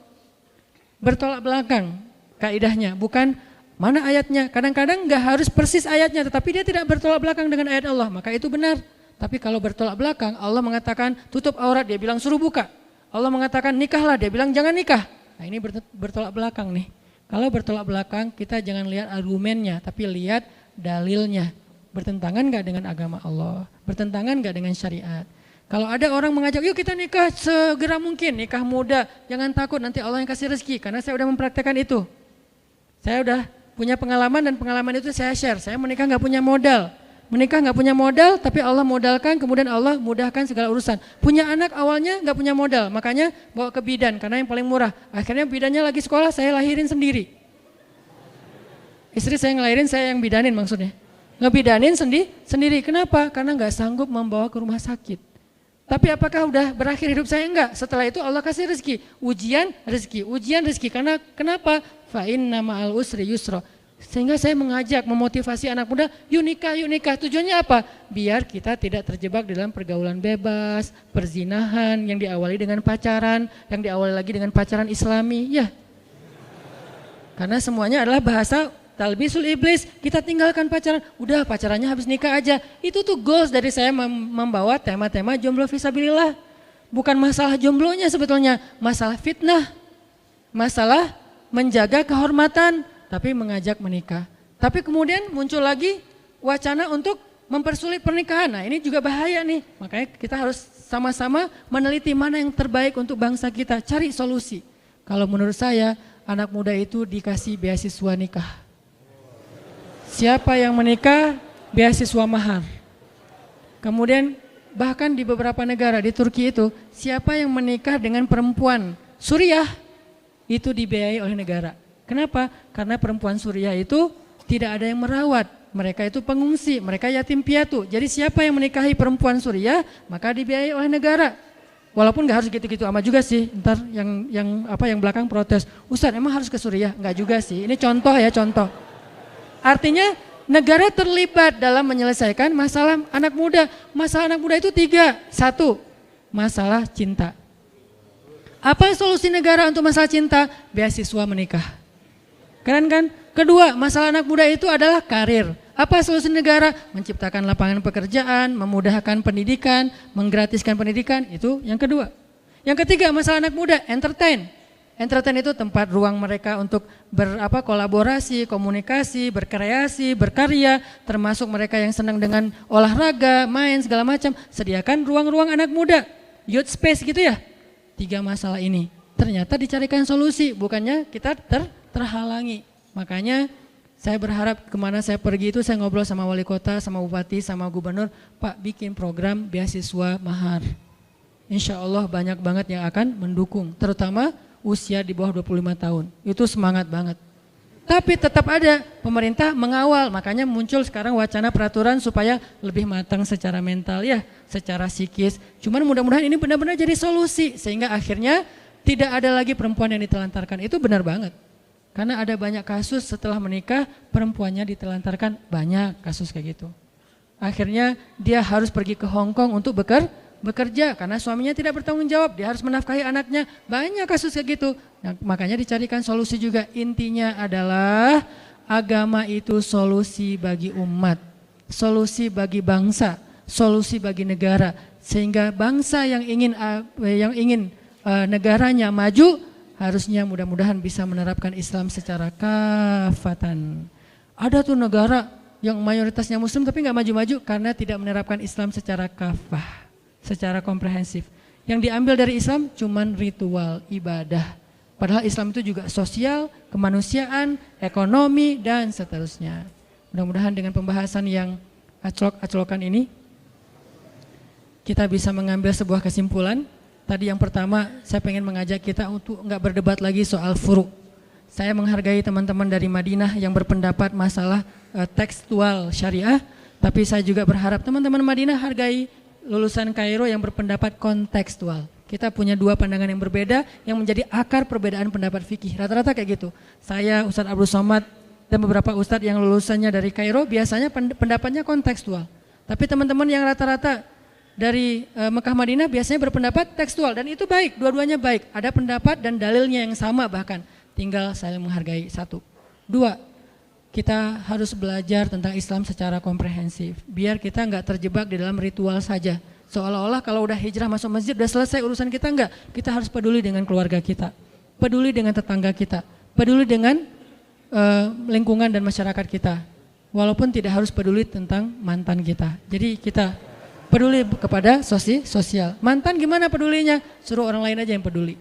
bertolak belakang kaidahnya, bukan mana ayatnya. Kadang-kadang nggak harus persis ayatnya, tetapi dia tidak bertolak belakang dengan ayat Allah, maka itu benar. Tapi kalau bertolak belakang, Allah mengatakan tutup aurat, dia bilang suruh buka. Allah mengatakan nikahlah, dia bilang jangan nikah. Nah ini bertolak belakang nih. Kalau bertolak belakang, kita jangan lihat argumennya, tapi lihat dalilnya. Bertentangan gak dengan agama Allah? Bertentangan gak dengan syariat? Kalau ada orang mengajak, yuk kita nikah segera mungkin, nikah muda. Jangan takut, nanti Allah yang kasih rezeki. Karena saya udah mempraktekkan itu. Saya udah punya pengalaman dan pengalaman itu saya share. Saya menikah gak punya modal. Menikah gak punya modal, tapi Allah modalkan, kemudian Allah mudahkan segala urusan. Punya anak awalnya gak punya modal, makanya bawa ke bidan, karena yang paling murah. Akhirnya bidannya lagi sekolah, saya lahirin sendiri. Istri saya ngelahirin, saya yang bidanin maksudnya. Ngebidanin sendiri, kenapa? Karena gak sanggup membawa ke rumah sakit. Tapi apakah udah berakhir hidup saya? Enggak, setelah itu Allah kasih rezeki. Ujian rezeki, karena kenapa? Fa inna ma'al usri yusra. Sehingga saya mengajak, memotivasi anak muda, yuk nikah. Tujuannya apa? Biar kita tidak terjebak dalam pergaulan bebas, perzinahan yang diawali dengan pacaran, yang diawali lagi dengan pacaran Islami. Ya, karena semuanya adalah bahasa talbisul iblis. Kita tinggalkan pacaran, udah pacarannya habis nikah aja. Itu tuh goals dari saya membawa tema-tema jomblo fisabilillah. Bukan masalah jomblonya sebetulnya, masalah fitnah, masalah menjaga kehormatan, tapi mengajak menikah. Tapi kemudian muncul lagi wacana untuk mempersulit pernikahan. Nah ini juga bahaya nih. Makanya kita harus sama-sama meneliti mana yang terbaik untuk bangsa kita. Cari solusi. Kalau menurut saya anak muda itu dikasih beasiswa nikah. Siapa yang menikah beasiswa mahar. Kemudian bahkan di beberapa negara di Turki itu siapa yang menikah dengan perempuan Suriah itu dibiayai oleh negara. Kenapa? Karena perempuan Suriah itu tidak ada yang merawat. Mereka itu pengungsi, mereka yatim piatu. Jadi siapa yang menikahi perempuan Suriah, maka dibiayai oleh negara. Walaupun gak harus gitu-gitu amat juga sih. Ntar yang belakang protes, Ustaz emang harus ke Suriah? Enggak juga sih. Ini contoh ya, contoh. Artinya negara terlibat dalam menyelesaikan masalah anak muda. Masalah anak muda itu 3. 1, masalah cinta. Apa solusi negara untuk masalah cinta? Beasiswa menikah. Keren kan? Kedua, masalah anak muda itu adalah karir. Apa solusi negara? Menciptakan lapangan pekerjaan, memudahkan pendidikan, menggratiskan pendidikan, itu yang kedua. Yang ketiga, masalah anak muda, entertain. Entertain itu tempat ruang mereka untuk kolaborasi, komunikasi, berkreasi, berkarya, termasuk mereka yang senang dengan olahraga, main segala macam. Sediakan ruang-ruang anak muda, youth space gitu ya. 3 masalah ini. Ternyata dicarikan solusi, bukannya kita terhalangi. Makanya saya berharap kemana saya pergi itu saya ngobrol sama wali kota, sama bupati, sama gubernur, Pak bikin program beasiswa mahar. Insya Allah banyak banget yang akan mendukung, terutama usia di bawah 25 tahun. Itu semangat banget. Tapi tetap ada pemerintah mengawal, makanya muncul sekarang wacana peraturan supaya lebih matang secara mental ya, secara psikis. Cuman mudah-mudahan ini benar-benar jadi solusi sehingga akhirnya tidak ada lagi perempuan yang ditelantarkan. Itu benar banget. Karena ada banyak kasus setelah menikah perempuannya ditelantarkan, banyak kasus kayak gitu. Akhirnya dia harus pergi ke Hong Kong untuk bekerja karena suaminya tidak bertanggung jawab, dia harus menafkahi anaknya. Banyak kasus kayak gitu. Nah, makanya dicarikan solusi juga. Intinya adalah agama itu solusi bagi umat, solusi bagi bangsa, solusi bagi negara. Sehingga bangsa yang ingin negaranya maju harusnya mudah-mudahan bisa menerapkan Islam secara kafatan. Ada tuh negara yang mayoritasnya muslim tapi nggak maju-maju karena tidak menerapkan Islam secara kafah, secara komprehensif. Yang diambil dari Islam cuman ritual, ibadah. Padahal Islam itu juga sosial, kemanusiaan, ekonomi, dan seterusnya. Mudah-mudahan dengan pembahasan yang aclok-aclokan ini kita bisa mengambil sebuah kesimpulan. Tadi yang pertama saya pengen mengajak kita untuk enggak berdebat lagi soal furu'. Saya menghargai teman-teman dari Madinah yang berpendapat masalah tekstual syariah, tapi saya juga berharap teman-teman Madinah hargai lulusan Kairo yang berpendapat kontekstual. Kita punya dua pandangan yang berbeda yang menjadi akar perbedaan pendapat fikih. Rata-rata kayak gitu. Saya, Ustadz Abdul Somad, dan beberapa ustadz yang lulusannya dari Kairo biasanya pendapatnya kontekstual. Tapi teman-teman yang rata-rata dari Mekah Madinah biasanya berpendapat tekstual dan itu baik, dua-duanya baik. Ada pendapat dan dalilnya yang sama bahkan. Tinggal saling menghargai satu. Dua, kita harus belajar tentang Islam secara komprehensif. Biar kita nggak terjebak di dalam ritual saja. Seolah-olah kalau udah hijrah masuk masjid udah selesai urusan kita, enggak. Kita harus peduli dengan keluarga kita, peduli dengan tetangga kita, peduli dengan lingkungan dan masyarakat kita. Walaupun tidak harus peduli tentang mantan kita. Jadi kita peduli kepada sosial. Mantan gimana pedulinya? Suruh orang lain aja yang peduli.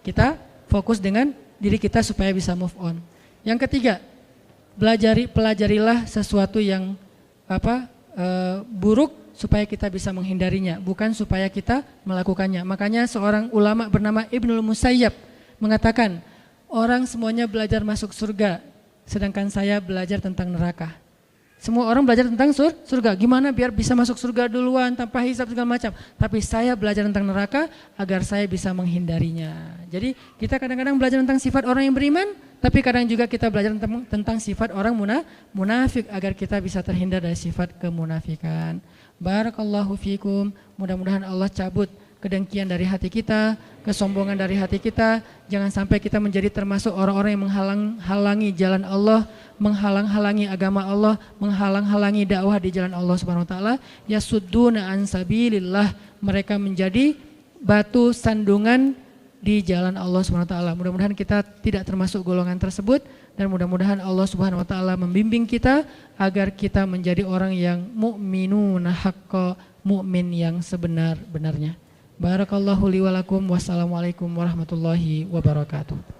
Kita fokus dengan diri kita supaya bisa move on. Yang ketiga, pelajarilah sesuatu yang buruk supaya kita bisa menghindarinya, bukan supaya kita melakukannya. Makanya seorang ulama bernama Ibnul Musayyab mengatakan, orang semuanya belajar masuk surga, sedangkan saya belajar tentang neraka. Semua orang belajar tentang surga, gimana biar bisa masuk surga duluan tanpa hisab segala macam. Tapi saya belajar tentang neraka agar saya bisa menghindarinya. Jadi kita kadang-kadang belajar tentang sifat orang yang beriman, tapi kadang juga kita belajar tentang sifat orang munafik agar kita bisa terhindar dari sifat kemunafikan. Barakallahu fikum, mudah-mudahan Allah cabut kedengkian dari hati kita, kesombongan dari hati kita. Jangan sampai kita menjadi termasuk orang-orang yang menghalang-halangi jalan Allah, menghalang-halangi agama Allah, menghalang-halangi dakwah di jalan Allah Subhanahu wa taala. Yasudduna an sabilillah, mereka menjadi batu sandungan di jalan Allah Subhanahu wa taala. Mudah-mudahan kita tidak termasuk golongan tersebut dan mudah-mudahan Allah Subhanahu wa taala membimbing kita agar kita menjadi orang yang mukminuna haqqa, mukmin yang sebenar-benarnya. Barakallahu li wa lakum, wassalamualaikum warahmatullahi wabarakatuh.